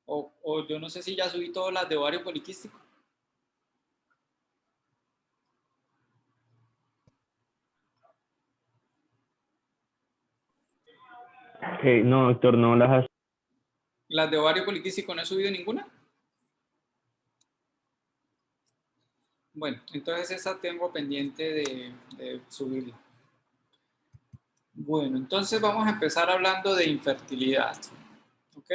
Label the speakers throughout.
Speaker 1: O yo no sé si ya subí todas las de ovario poliquístico.
Speaker 2: No, doctor, no las has...
Speaker 1: Las de ovario poliquístico no he subido ninguna. Bueno, entonces esa tengo pendiente de subirla. Bueno, entonces vamos a empezar hablando de infertilidad. ¿Ok?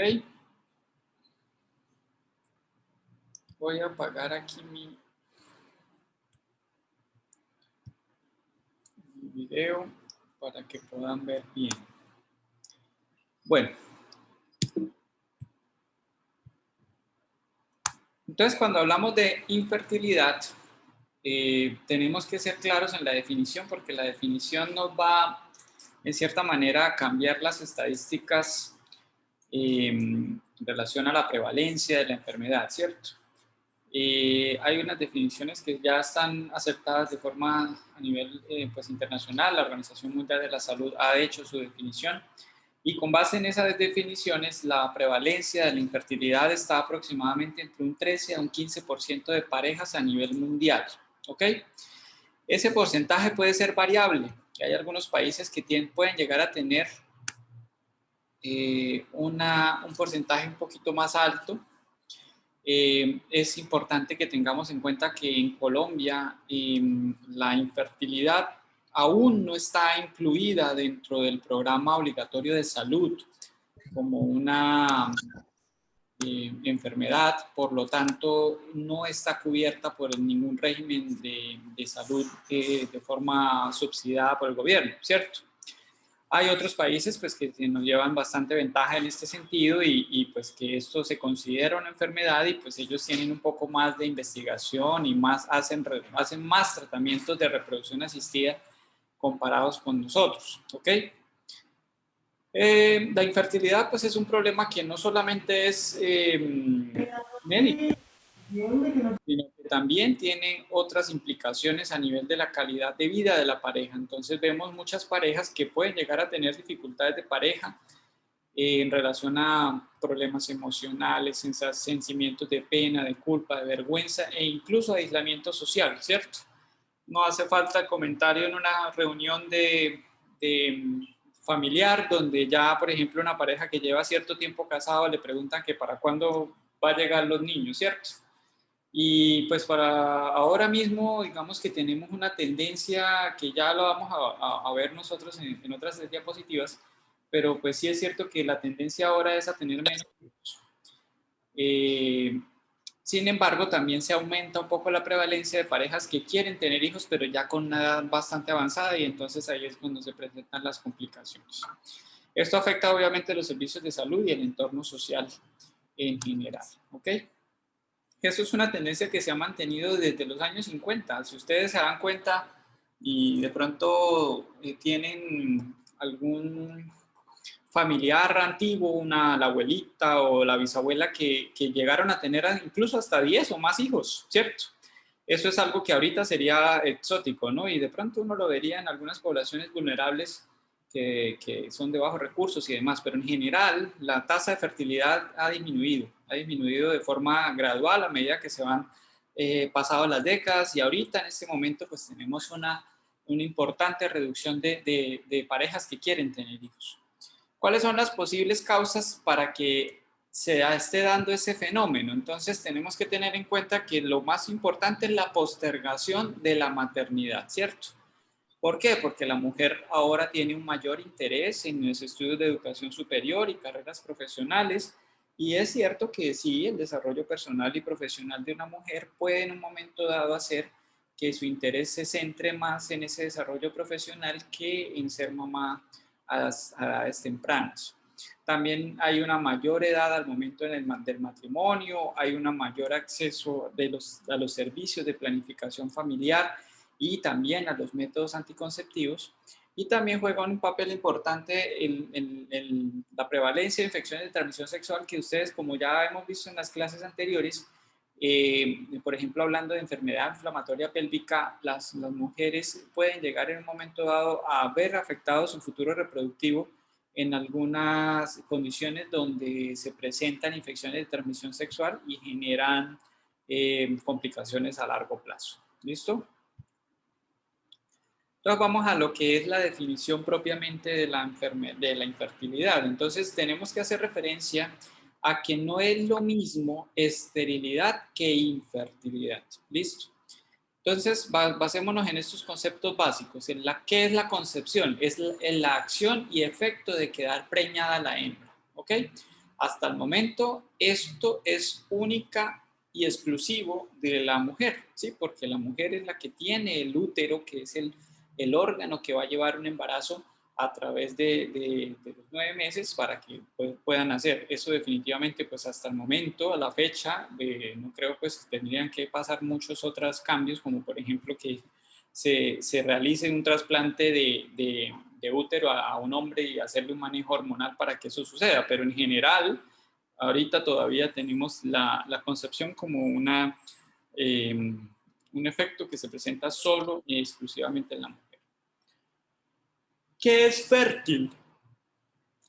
Speaker 1: Voy a apagar aquí mi video para que puedan ver bien. Bueno, entonces cuando hablamos de infertilidad, tenemos que ser claros en la definición porque la definición nos va, en cierta manera, a cambiar las estadísticas en relación a la prevalencia de la enfermedad, ¿cierto? Hay unas definiciones que ya están aceptadas de forma a nivel pues internacional. La Organización Mundial de la Salud ha hecho su definición y con base en esas definiciones la prevalencia de la infertilidad está aproximadamente entre un 13 a un 15% de parejas a nivel mundial. ¿Ok? Ese porcentaje puede ser variable. Hay algunos países que pueden llegar a tener un porcentaje un poquito más alto. Es importante que tengamos en cuenta que en Colombia la infertilidad aún no está incluida dentro del programa obligatorio de salud como una enfermedad, por lo tanto no está cubierta por ningún régimen de salud de forma subsidiada por el gobierno, ¿cierto? Hay otros países pues, que nos llevan bastante ventaja en este sentido pues que esto se considera una enfermedad y pues ellos tienen un poco más de investigación y más hacen más tratamientos de reproducción asistida comparados con nosotros, ¿ok? La infertilidad pues es un problema que no solamente es médico, sino que también tiene otras implicaciones a nivel de la calidad de vida de la pareja. Entonces vemos muchas parejas que pueden llegar a tener dificultades de pareja en relación a problemas emocionales, sentimientos de pena, de culpa, de vergüenza e incluso aislamiento social, ¿cierto? No hace falta el comentario en una reunión de familiar donde ya, por ejemplo, una pareja que lleva cierto tiempo casado le preguntan que para cuándo va a llegar los niños, ¿cierto? Y pues para ahora mismo, digamos que tenemos una tendencia que ya lo vamos a ver nosotros en otras diapositivas, pero pues sí es cierto que la tendencia ahora es a tener menos hijos. Sin embargo, también se aumenta un poco la prevalencia de parejas que quieren tener hijos, pero ya con una edad bastante avanzada y entonces ahí es cuando se presentan las complicaciones. Esto afecta obviamente los servicios de salud y el entorno social en general, ¿ok? Eso es una tendencia que se ha mantenido desde los años 50. Si ustedes se dan cuenta y de pronto tienen algún familiar antiguo, la abuelita o la bisabuela que llegaron a tener incluso hasta 10 o más hijos, ¿cierto? Eso es algo que ahorita sería exótico, ¿no? Y de pronto uno lo vería en algunas poblaciones vulnerables que son de bajos recursos y demás, pero en general la tasa de fertilidad ha disminuido de forma gradual a medida que se van pasado las décadas y ahorita en este momento pues tenemos una importante reducción de parejas que quieren tener hijos. ¿Cuáles son las posibles causas para que se esté dando ese fenómeno? Entonces tenemos que tener en cuenta que lo más importante es la postergación de la maternidad, ¿cierto? ¿Por qué? Porque la mujer ahora tiene un mayor interés en los estudios de educación superior y carreras profesionales. Y es cierto que sí, el desarrollo personal y profesional de una mujer puede en un momento dado hacer que su interés se centre más en ese desarrollo profesional que en ser mamá a edades tempranas. También hay una mayor edad al momento del matrimonio, hay un mayor acceso a los servicios de planificación familiar y también a los métodos anticonceptivos. Y también juega un papel importante en la prevalencia de infecciones de transmisión sexual que ustedes, como ya hemos visto en las clases anteriores, por ejemplo, hablando de enfermedad inflamatoria pélvica, las mujeres pueden llegar en un momento dado a ver afectado su futuro reproductivo en algunas condiciones donde se presentan infecciones de transmisión sexual y generan complicaciones a largo plazo. ¿Listo? Entonces vamos a lo que es la definición propiamente de la infertilidad. Entonces tenemos que hacer referencia a que no es lo mismo esterilidad que infertilidad. ¿Listo? Entonces basémonos en estos conceptos básicos. ¿Qué es la concepción? Es la acción y efecto de quedar preñada la hembra. ¿Ok? Hasta el momento esto es única y exclusivo de la mujer, ¿sí? Porque la mujer es la que tiene el útero, que es el órgano que va a llevar un embarazo a través de los 9 meses para que puedan hacer. Eso definitivamente, pues hasta el momento, a la fecha, no creo pues tendrían que pasar muchos otros cambios, como por ejemplo que se realice un trasplante de útero a un hombre y hacerle un manejo hormonal para que eso suceda, pero en general, ahorita todavía tenemos la concepción como un efecto que se presenta solo y exclusivamente en la mujer. ¿Qué es fértil?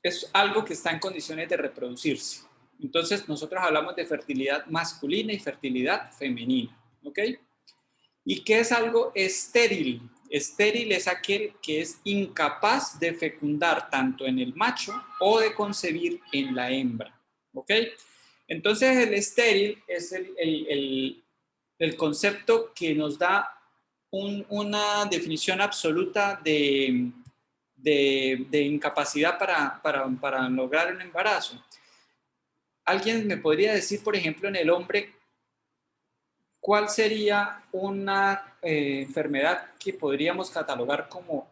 Speaker 1: Es algo que está en condiciones de reproducirse. Entonces, nosotros hablamos de fertilidad masculina y fertilidad femenina, ¿ok? ¿Y qué es algo estéril? Estéril es aquel que es incapaz de fecundar tanto en el macho o de concebir en la hembra, ¿ok? Entonces, el estéril es el concepto que nos da una definición absoluta de incapacidad para lograr un embarazo. ¿Alguien me podría decir, por ejemplo, en el hombre, cuál sería una enfermedad que podríamos catalogar como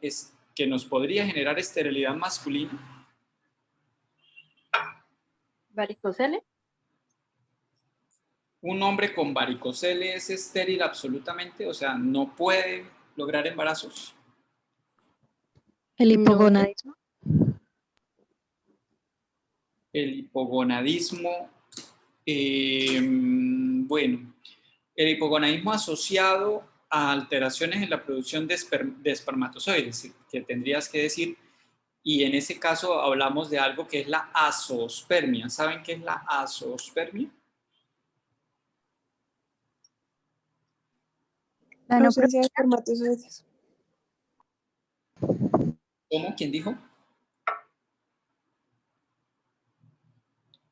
Speaker 1: que nos podría generar esterilidad masculina?
Speaker 3: ¿Varicocele?
Speaker 1: Un hombre con varicocele es estéril absolutamente, o sea, no puede lograr embarazos.
Speaker 4: El hipogonadismo.
Speaker 1: El hipogonadismo, bueno, el hipogonadismo asociado a alteraciones en la producción de espermatozoides, que tendrías que decir, y en ese caso hablamos de algo que es la azoospermia. ¿Saben qué es la azoospermia?
Speaker 4: La no
Speaker 5: Ausencia de espermatozoides.
Speaker 1: ¿Cómo? ¿Quién dijo?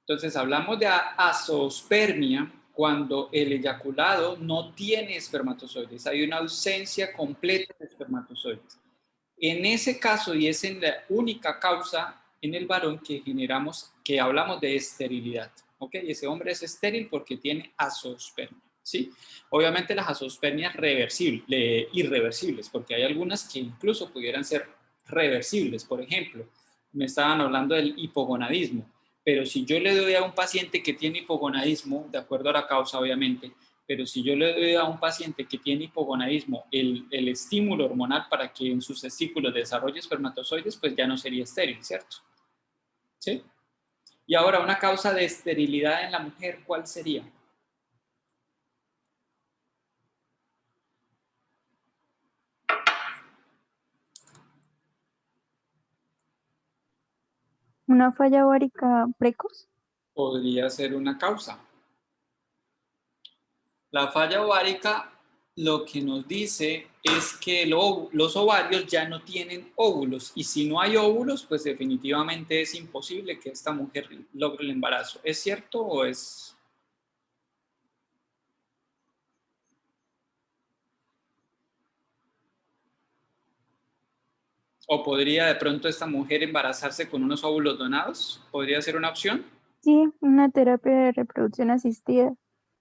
Speaker 1: Entonces hablamos de azoospermia cuando el eyaculado no tiene espermatozoides, hay una ausencia completa de espermatozoides. En ese caso, y es en la única causa en el varón que hablamos de esterilidad, ¿ok? Ese hombre es estéril porque tiene azoospermia, ¿sí? Obviamente las azoospermias irreversibles, porque hay algunas que incluso pudieran ser reversibles. Por ejemplo, me estaban hablando del hipogonadismo, pero si yo le doy a un paciente que tiene hipogonadismo, de acuerdo a la causa obviamente, pero si yo le doy a un paciente que tiene hipogonadismo el estímulo hormonal para que en sus testículos desarrolle espermatozoides, pues ya no sería estéril, ¿cierto? ¿Sí? Y ahora, una causa de esterilidad en la mujer, ¿cuál sería?
Speaker 4: Una falla ovárica precoz.
Speaker 1: Podría ser una causa. La falla ovárica lo que nos dice es que los ovarios ya no tienen óvulos y si no hay óvulos, pues definitivamente es imposible que esta mujer logre el embarazo. ¿Es cierto o es...? ¿O podría de pronto esta mujer embarazarse con unos óvulos donados? ¿Podría ser una opción?
Speaker 4: Sí, una terapia de reproducción asistida.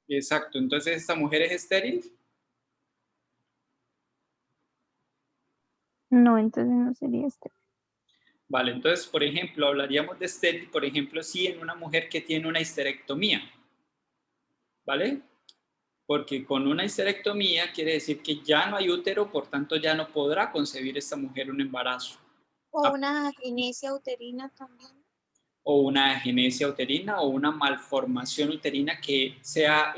Speaker 1: Exacto. Entonces, ¿esta mujer es estéril?
Speaker 4: No, entonces no sería este.
Speaker 1: Vale, entonces, por ejemplo, hablaríamos de estéril, por ejemplo, sí en una mujer que tiene una histerectomía. ¿Vale? Porque con una histerectomía quiere decir que ya no hay útero, por tanto ya no podrá concebir esta mujer un embarazo.
Speaker 3: O una agenesia uterina también.
Speaker 1: O una agenesia uterina o una malformación uterina que sea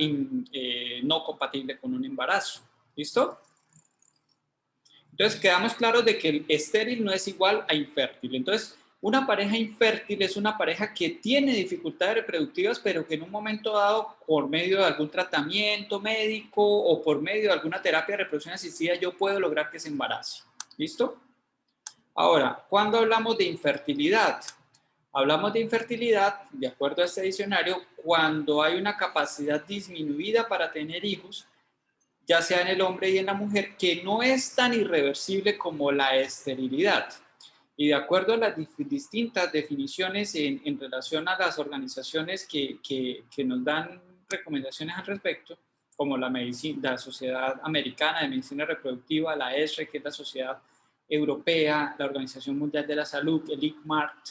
Speaker 1: no compatible con un embarazo. ¿Listo? Entonces quedamos claros de que el estéril no es igual a infértil. Entonces Una pareja infértil es una pareja que tiene dificultades reproductivas, pero que en un momento dado, por medio de algún tratamiento médico o por medio de alguna terapia de reproducción asistida, yo puedo lograr que se embarace. ¿Listo? Ahora, ¿cuándo hablamos de infertilidad? Hablamos de infertilidad, de acuerdo a este diccionario, cuando hay una capacidad disminuida para tener hijos, ya sea en el hombre y en la mujer, que no es tan irreversible como la esterilidad. Y de acuerdo a las distintas definiciones en relación a las organizaciones que nos dan recomendaciones al respecto, como la Sociedad Americana de Medicina Reproductiva, la ESRE, que es la Sociedad Europea, la Organización Mundial de la Salud, el ICMART,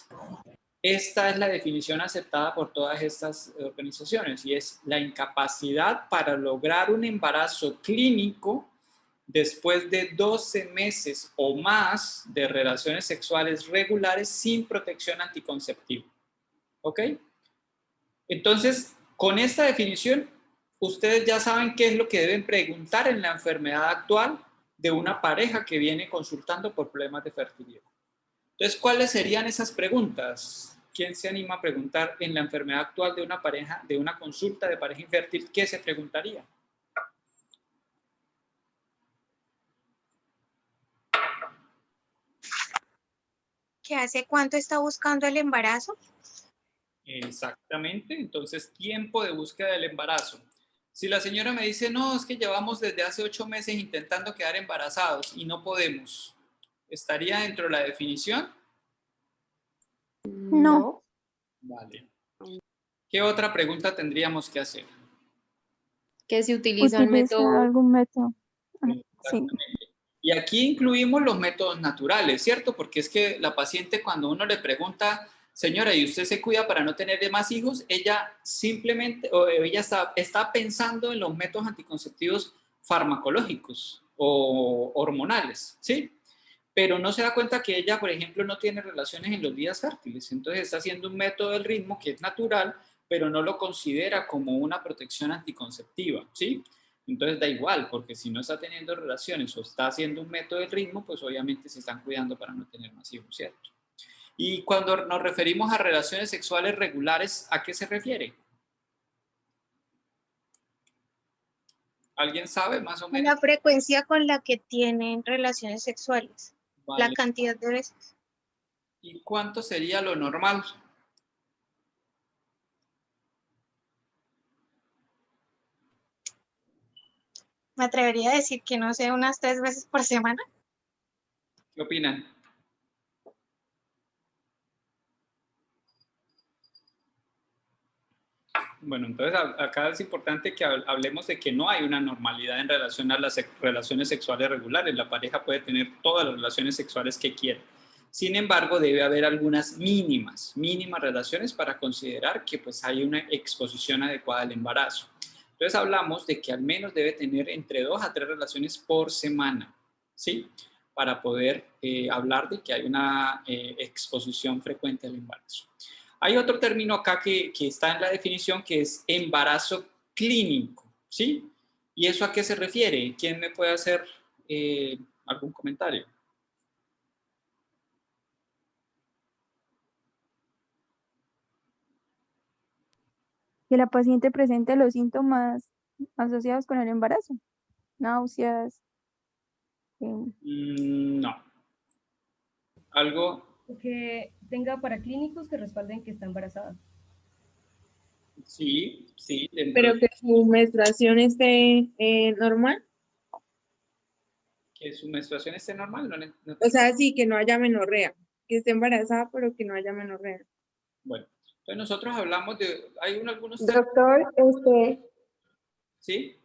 Speaker 1: esta es la definición aceptada por todas estas organizaciones y es la incapacidad para lograr un embarazo clínico después de 12 meses o más de relaciones sexuales regulares sin protección anticonceptiva. ¿Ok? Entonces, con esta definición, ustedes ya saben qué es lo que deben preguntar en la enfermedad actual de una pareja que viene consultando por problemas de fertilidad. Entonces, ¿cuáles serían esas preguntas? ¿Quién se anima a preguntar en la enfermedad actual de una pareja, de una consulta de pareja infértil? ¿Qué se preguntaría?
Speaker 3: ¿Que hace cuánto está buscando el embarazo?
Speaker 1: Exactamente, entonces tiempo de búsqueda del embarazo. Si la señora me dice, no, es que llevamos desde hace 8 meses intentando quedar embarazados y no podemos, ¿estaría dentro de la definición?
Speaker 4: No.
Speaker 1: Vale. ¿Qué otra pregunta tendríamos que hacer?
Speaker 5: Que se utiliza el
Speaker 4: Utiliza
Speaker 5: método.
Speaker 4: algún método. Sí.
Speaker 1: Exactamente. Y aquí incluimos los métodos naturales, ¿cierto? Porque es que la paciente cuando uno le pregunta, señora, ¿y usted se cuida para no tener más hijos? Ella simplemente, o ella está pensando en los métodos anticonceptivos farmacológicos o hormonales, ¿sí? Pero no se da cuenta que ella, por ejemplo, no tiene relaciones en los días fértiles. Entonces está haciendo un método del ritmo que es natural, pero no lo considera como una protección anticonceptiva, ¿sí? Entonces da igual, porque si no está teniendo relaciones o está haciendo un método del ritmo, pues obviamente se están cuidando para no tener más hijos, ¿cierto? Y cuando nos referimos a relaciones sexuales regulares, ¿a qué se refiere? ¿Alguien sabe más o menos?
Speaker 3: La frecuencia con la que tienen relaciones sexuales,
Speaker 1: Vale.
Speaker 3: la cantidad de veces.
Speaker 1: ¿Y cuánto sería lo normal?
Speaker 3: Me atrevería a decir que no sé, unas 3 veces por semana.
Speaker 1: ¿Qué opinan? Bueno, entonces acá es importante que hablemos de que no hay una normalidad en relación a las relaciones sexuales regulares. La pareja puede tener todas las relaciones sexuales que quiera. Sin embargo, debe haber algunas mínimas relaciones para considerar que pues hay una exposición adecuada al embarazo. Entonces hablamos de que al menos debe tener entre 2 a 3 relaciones por semana, ¿sí? Para poder hablar de que hay una exposición frecuente al embarazo. Hay otro término acá que está en la definición que es embarazo clínico, ¿sí? ¿Y eso a qué se refiere? ¿Quién me puede hacer algún comentario?
Speaker 4: Que la paciente presente los síntomas asociados con el embarazo. Náuseas.
Speaker 1: No. ¿Algo?
Speaker 6: Que tenga paraclínicos que respalden que está embarazada.
Speaker 1: Sí, sí.
Speaker 5: Pero que su menstruación esté normal.
Speaker 1: Que su menstruación esté normal. No.
Speaker 5: O sea, sí, que no haya menorrea. Que esté embarazada, pero que no haya menorrea.
Speaker 1: Bueno, entonces nosotros hablamos de... Hay algunos...
Speaker 7: Doctor,
Speaker 1: ¿Sí?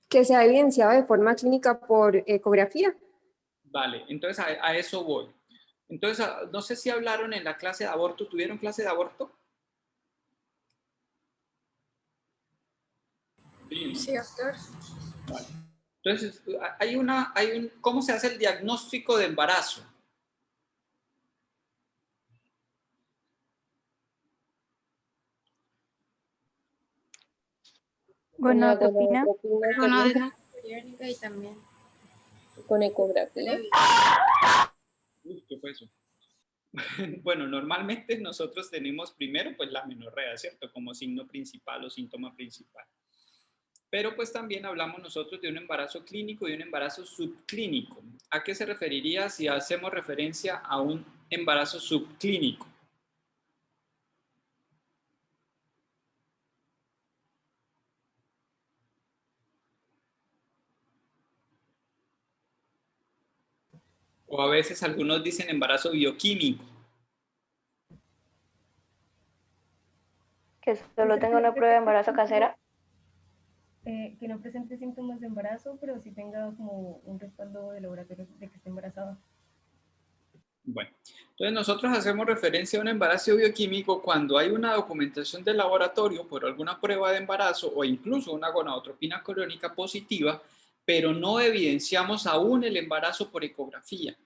Speaker 7: que se ha evidenciado de forma clínica por ecografía.
Speaker 1: Vale, entonces a eso voy. Entonces, no sé si hablaron en la clase de aborto. ¿Tuvieron clase de aborto?
Speaker 7: Sí, doctor.
Speaker 1: Vale. Entonces, ¿cómo se hace el diagnóstico de embarazo?
Speaker 4: Gonadotropina.
Speaker 5: Y también con ecografía.
Speaker 1: Uy, ¿qué fue eso? Bueno, normalmente nosotros tenemos primero pues la amenorrea, ¿cierto? Como signo principal o síntoma principal. Pero pues también hablamos nosotros de un embarazo clínico y un embarazo subclínico. ¿A qué se referiría si hacemos referencia a un embarazo subclínico? O a veces algunos dicen embarazo bioquímico.
Speaker 8: Que solo tenga una prueba de embarazo casera.
Speaker 6: Que no presente síntomas de embarazo, pero sí tenga como un respaldo de laboratorio de que esté embarazada.
Speaker 1: Bueno, entonces nosotros hacemos referencia a un embarazo bioquímico cuando hay una documentación del laboratorio por alguna prueba de embarazo o incluso una gonadotropina coriónica positiva, pero no evidenciamos aún el embarazo por ecografía.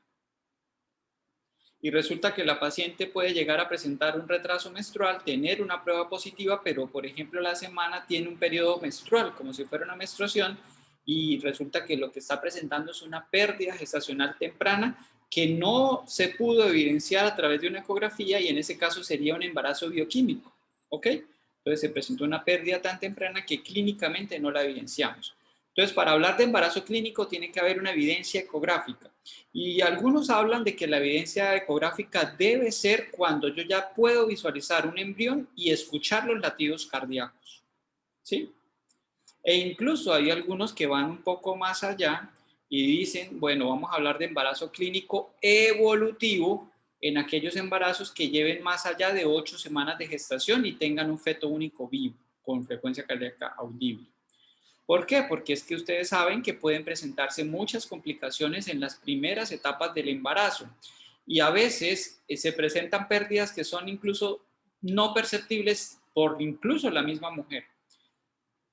Speaker 1: Y resulta que la paciente puede llegar a presentar un retraso menstrual, tener una prueba positiva, pero por ejemplo la semana tiene un periodo menstrual, como si fuera una menstruación, y resulta que lo que está presentando es una pérdida gestacional temprana que no se pudo evidenciar a través de una ecografía y en ese caso sería un embarazo bioquímico, ¿ok? Entonces se presentó una pérdida tan temprana que clínicamente no la evidenciamos. Entonces, para hablar de embarazo clínico tiene que haber una evidencia ecográfica. Y algunos hablan de que la evidencia ecográfica debe ser cuando yo ya puedo visualizar un embrión y escuchar los latidos cardíacos, ¿sí? E incluso hay algunos que van un poco más allá y dicen, bueno, vamos a hablar de embarazo clínico evolutivo en aquellos embarazos que lleven más allá de 8 semanas de gestación y tengan un feto único vivo con frecuencia cardíaca audible. ¿Por qué? Porque es que ustedes saben que pueden presentarse muchas complicaciones en las primeras etapas del embarazo y a veces se presentan pérdidas que son incluso no perceptibles por incluso la misma mujer.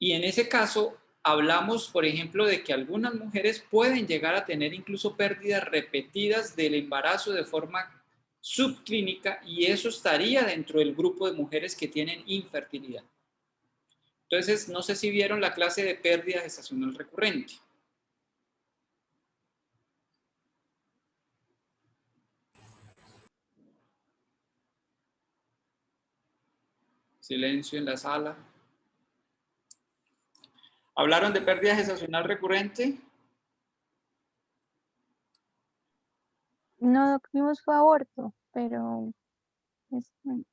Speaker 1: Y en ese caso hablamos, por ejemplo, de que algunas mujeres pueden llegar a tener incluso pérdidas repetidas del embarazo de forma subclínica y eso estaría dentro del grupo de mujeres que tienen infertilidad. Entonces, no sé si vieron la clase de pérdida gestacional recurrente. Silencio en la sala. ¿Hablaron de pérdida gestacional recurrente?
Speaker 4: No, vimos fue aborto, pero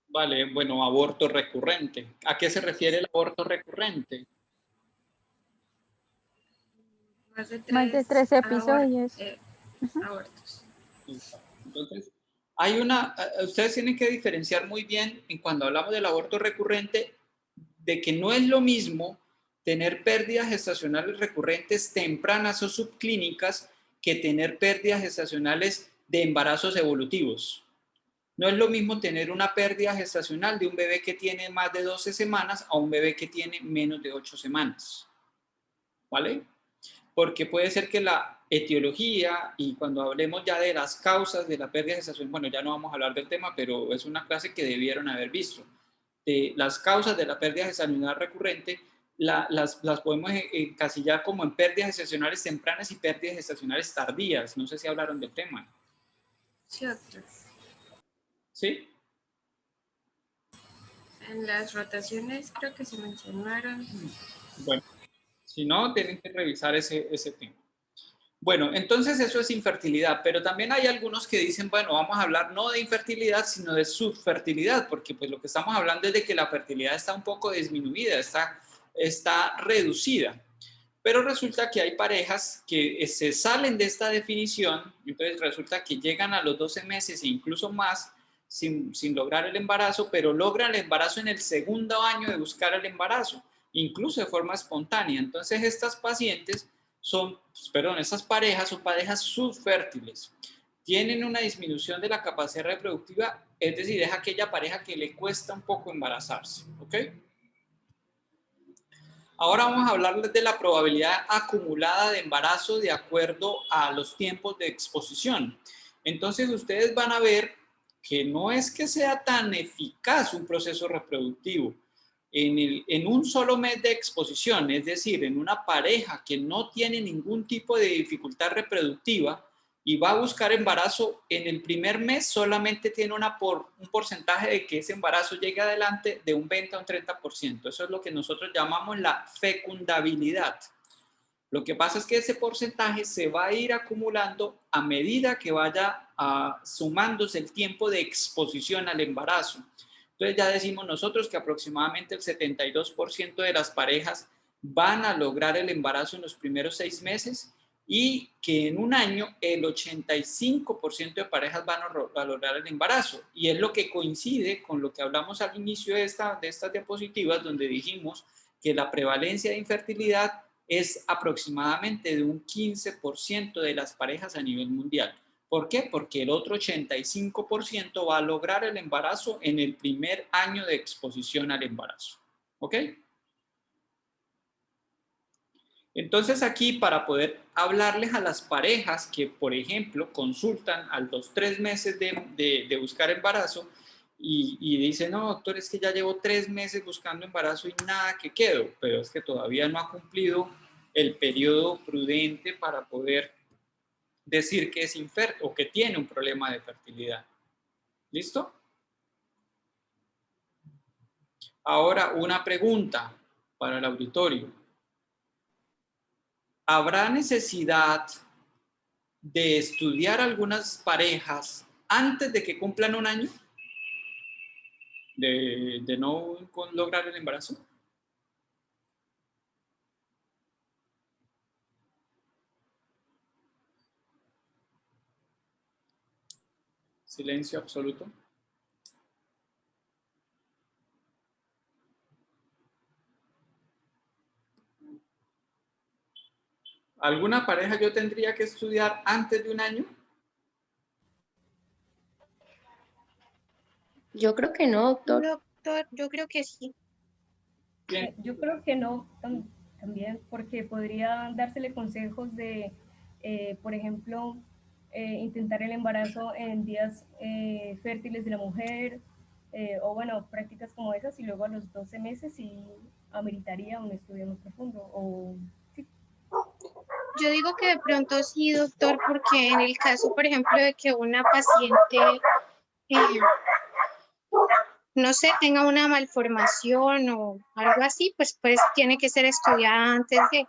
Speaker 1: Vale, bueno, aborto recurrente. ¿A qué se refiere el aborto recurrente?
Speaker 4: más de 3 episodios.
Speaker 5: Abortos.
Speaker 1: Entonces, ustedes tienen que diferenciar muy bien en cuando hablamos del aborto recurrente de que no es lo mismo tener pérdidas gestacionales recurrentes tempranas o subclínicas que tener pérdidas gestacionales de embarazos evolutivos. No es lo mismo tener una pérdida gestacional de un bebé que tiene más de 12 semanas a un bebé que tiene menos de 8 semanas. ¿Vale? Porque puede ser que la etiología, y cuando hablemos ya de las causas de la pérdida gestacional, bueno, ya no vamos a hablar del tema, pero es una clase que debieron haber visto. De las causas de la pérdida gestacional recurrente, las podemos encasillar como en pérdidas gestacionales tempranas y pérdidas gestacionales tardías. No sé si hablaron del tema.
Speaker 5: Sí, doctor.
Speaker 1: ¿Sí?
Speaker 5: En las rotaciones creo que se mencionaron.
Speaker 1: Bueno, si no, tienen que revisar ese tema. Bueno, entonces eso es infertilidad, pero también hay algunos que dicen, bueno, vamos a hablar no de infertilidad, sino de subfertilidad, porque pues lo que estamos hablando es de que la fertilidad está un poco disminuida, está reducida. Pero resulta que hay parejas que se salen de esta definición, entonces resulta que llegan a los 12 meses e incluso más sin lograr el embarazo, pero logran el embarazo en el segundo año de buscar el embarazo, incluso de forma espontánea. Entonces estas pacientes estas parejas son parejas subfértiles. Tienen una disminución de la capacidad reproductiva, es decir, es aquella pareja que le cuesta un poco embarazarse, ¿ok? Ahora vamos a hablarles de la probabilidad acumulada de embarazo de acuerdo a los tiempos de exposición. Entonces, ustedes van a ver que no es que sea tan eficaz un proceso reproductivo. En un solo mes de exposición, es decir, en una pareja que no tiene ningún tipo de dificultad reproductiva, y va a buscar embarazo en el primer mes, solamente tiene un porcentaje de que ese embarazo llegue adelante de un 20 a un 30%. Eso es lo que nosotros llamamos la fecundabilidad. Lo que pasa es que ese porcentaje se va a ir acumulando a medida que vaya sumándose el tiempo de exposición al embarazo. Entonces ya decimos nosotros que aproximadamente el 72% de las parejas van a lograr el embarazo en los primeros 6 meses y que en un año el 85% de parejas van a lograr el embarazo. Y es lo que coincide con lo que hablamos al inicio de estas diapositivas, donde dijimos que la prevalencia de infertilidad es aproximadamente de un 15% de las parejas a nivel mundial. ¿Por qué? Porque el otro 85% va a lograr el embarazo en el primer año de exposición al embarazo. ¿Ok? Entonces aquí, para poder hablarles a las parejas que, por ejemplo, consultan a los 3 meses de buscar embarazo y dicen, no, doctor, es que ya llevo 3 meses buscando embarazo y nada que quedo, pero es que todavía no ha cumplido el periodo prudente para poder decir que es infértil o que tiene un problema de fertilidad. ¿Listo? Ahora, una pregunta para el auditorio. ¿Habrá necesidad de estudiar algunas parejas antes de que cumplan un año de no lograr el embarazo? Silencio absoluto. ¿Alguna pareja yo tendría que estudiar antes de un año?
Speaker 8: Yo creo que no, doctor.
Speaker 3: Doctor, yo creo que sí.
Speaker 1: Bien.
Speaker 6: Yo creo que no también, porque podría dársele consejos de, por ejemplo, intentar el embarazo en días fértiles de la mujer, o bueno, prácticas como esas, y luego a los 12 meses sí ameritaría un estudio más profundo. O, sí.
Speaker 3: Yo digo que de pronto sí, doctor, porque en el caso, por ejemplo, de que una paciente, no sé, tenga una malformación o algo así, pues tiene que ser estudiada antes de.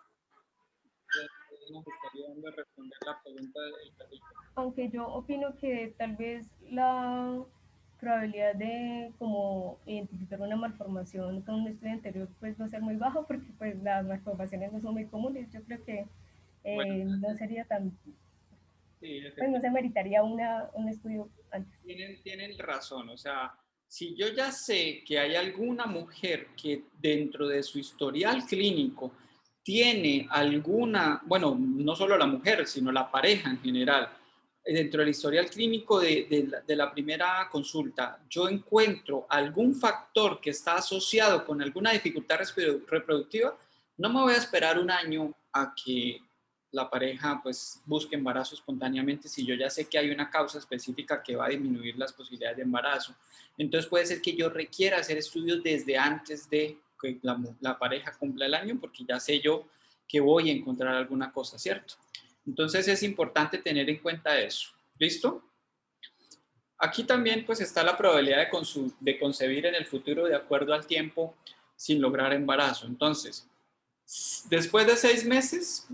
Speaker 1: Nos gustaría responder la pregunta del Carlito.
Speaker 6: Aunque yo opino que tal vez la probabilidad de como identificar una malformación con un estudio anterior pues va a ser muy bajo, porque pues las malformaciones no son muy comunes. Yo creo que no sería tan,
Speaker 1: Sí,
Speaker 6: pues no se meritaría un estudio antes.
Speaker 1: tienen razón, o sea, si yo ya sé que hay alguna mujer que dentro de su historial clínico tiene alguna, bueno, no solo la mujer, sino la pareja en general, dentro del historial clínico de la primera consulta, yo encuentro algún factor que está asociado con alguna dificultad reproductiva, no me voy a esperar un año a que la pareja pues busque embarazo espontáneamente si yo ya sé que hay una causa específica que va a disminuir las posibilidades de embarazo. Entonces puede ser que yo requiera hacer estudios desde antes de que la pareja cumpla el año, porque ya sé yo que voy a encontrar alguna cosa, ¿cierto? Entonces es importante tener en cuenta eso. ¿Listo? Aquí también pues está la probabilidad de concebir en el futuro de acuerdo al tiempo sin lograr embarazo. Entonces, después de 6 meses,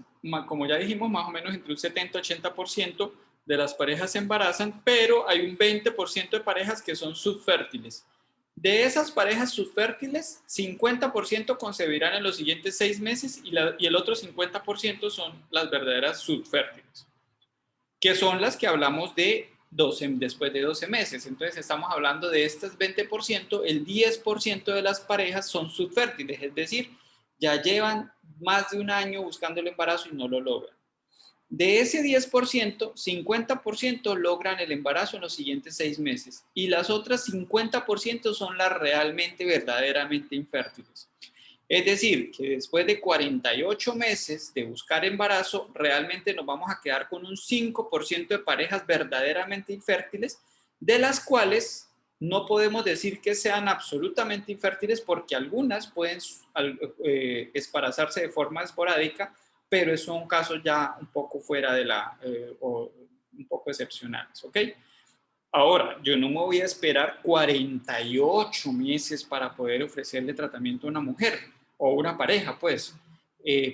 Speaker 1: como ya dijimos, más o menos entre un 70-80% de las parejas se embarazan, pero hay un 20% de parejas que son subfértiles. De esas parejas subfértiles, 50% concebirán en los siguientes 6 meses y el otro 50% son las verdaderas subfértiles, que son las que hablamos de después de 12 meses. Entonces estamos hablando de estas 20%, el 10% de las parejas son subfértiles, es decir, ya llevan más de un año buscando el embarazo y no lo logran. De ese 10%, 50% logran el embarazo en los siguientes 6 meses y las otras 50% son las realmente, verdaderamente infértiles. Es decir, que después de 48 meses de buscar embarazo, realmente nos vamos a quedar con un 5% de parejas verdaderamente infértiles, de las cuales no podemos decir que sean absolutamente infértiles, porque algunas pueden embarazarse de forma esporádica, pero es un caso ya un poco fuera de un poco excepcionales, ¿ok? Ahora, yo no me voy a esperar 48 meses para poder ofrecerle tratamiento a una mujer o una pareja, pues.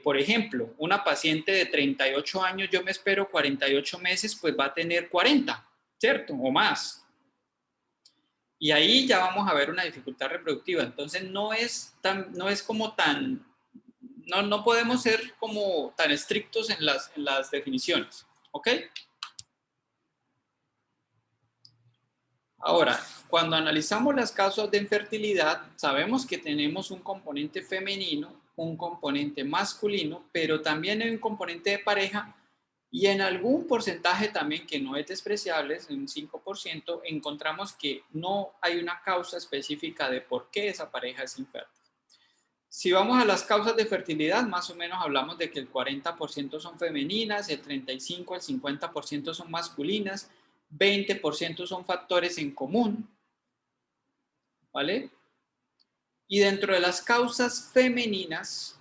Speaker 1: Por ejemplo, una paciente de 38 años, yo me espero 48 meses, pues va a tener 40, ¿cierto? O más. Y ahí ya vamos a ver una dificultad reproductiva. Entonces, no es como tan, no podemos ser como tan estrictos en las definiciones, ¿ok? Ahora, cuando analizamos las causas de infertilidad, sabemos que tenemos un componente femenino, un componente masculino, pero también hay un componente de pareja y en algún porcentaje también que no es despreciable, en un 5%, encontramos que no hay una causa específica de por qué esa pareja es infértil. Si vamos a las causas de fertilidad, más o menos hablamos de que el 40% son femeninas, el 35% al 50% son masculinas, 20% son factores en común, ¿vale? Y dentro de las causas femeninas,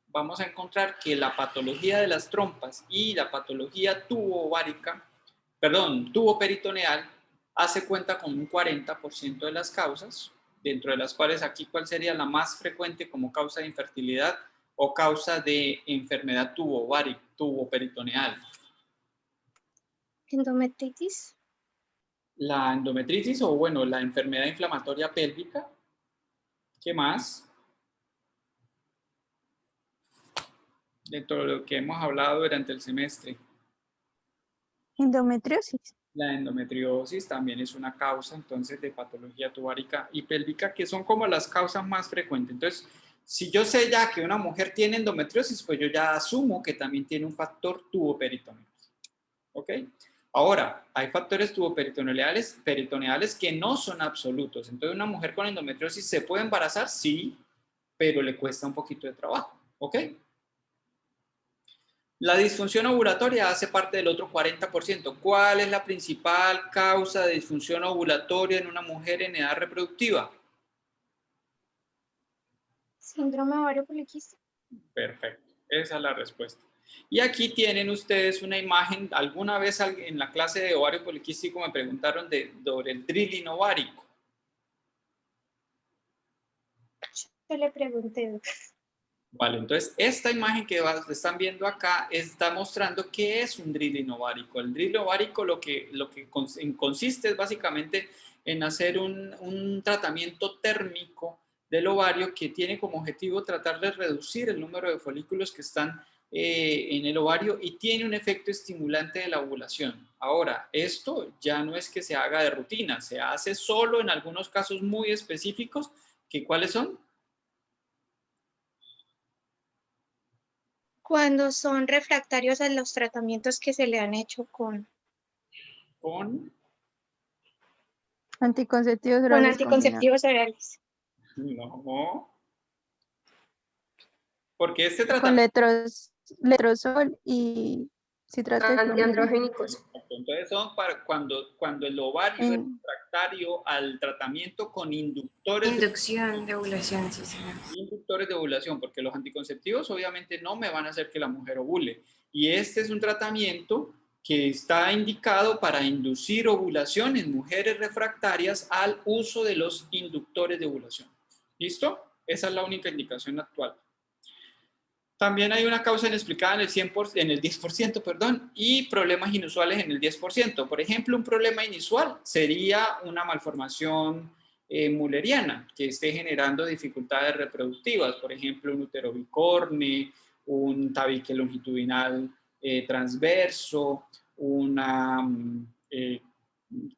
Speaker 1: vamos a encontrar que la patología de las trompas y la patología tuboperitoneal hace cuenta con un 40% de las causas, dentro de las cuales aquí, ¿cuál sería la más frecuente como causa de infertilidad o causa de enfermedad tuboperitoneal?
Speaker 3: Endometritis.
Speaker 1: La endometritis o, bueno, la enfermedad inflamatoria pélvica. ¿Qué más? Dentro de lo que hemos hablado durante el semestre.
Speaker 4: Endometriosis.
Speaker 1: La endometriosis también es una causa, entonces, de patología tubárica y pélvica, que son como las causas más frecuentes. Entonces, si yo sé ya que una mujer tiene endometriosis, pues yo ya asumo que también tiene un factor tuboperitoneal. ¿Ok? Ahora, hay factores tuboperitoneales que no son absolutos. Entonces, una mujer con endometriosis se puede embarazar, sí, pero le cuesta un poquito de trabajo. ¿Ok? La disfunción ovulatoria hace parte del otro 40%. ¿Cuál es la principal causa de disfunción ovulatoria en una mujer en edad reproductiva?
Speaker 3: Síndrome ovario poliquístico.
Speaker 1: Perfecto, esa es la respuesta. Y aquí tienen ustedes una imagen. Alguna vez en la clase de ovario poliquístico me preguntaron sobre el drilling ovárico.
Speaker 3: Yo le pregunté.
Speaker 1: Vale, entonces esta imagen que están viendo acá está mostrando qué es un drilling ovárico. El drilling ovárico lo que consiste es básicamente en hacer un tratamiento térmico del ovario que tiene como objetivo tratar de reducir el número de folículos que están en el ovario y tiene un efecto estimulante de la ovulación. Ahora, esto ya no es que se haga de rutina, se hace solo en algunos casos muy específicos, que ¿cuáles son?
Speaker 3: Cuando son refractarios a los tratamientos que se le han hecho con
Speaker 4: Anticonceptivos orales
Speaker 3: anticonceptivos orales.
Speaker 1: No, porque este
Speaker 4: con
Speaker 1: tratamiento...
Speaker 4: letrozol y citrato de clomid.
Speaker 7: Antiandrogénicos.
Speaker 1: Entonces son para cuando el ovario es refractario al tratamiento con
Speaker 7: Inducción de ovulación, sí, señor.
Speaker 1: inductores de ovulación, porque los anticonceptivos obviamente no me van a hacer que la mujer ovule. Y este es un tratamiento que está indicado para inducir ovulación en mujeres refractarias al uso de los inductores de ovulación. ¿Listo? Esa es la única indicación actual. También hay una causa inexplicada en el 10%, perdón, y problemas inusuales en el 10%. Por ejemplo, un problema inusual sería una malformación mulleriana que esté generando dificultades reproductivas. Por ejemplo, un útero bicorne, un tabique longitudinal transverso, una, qué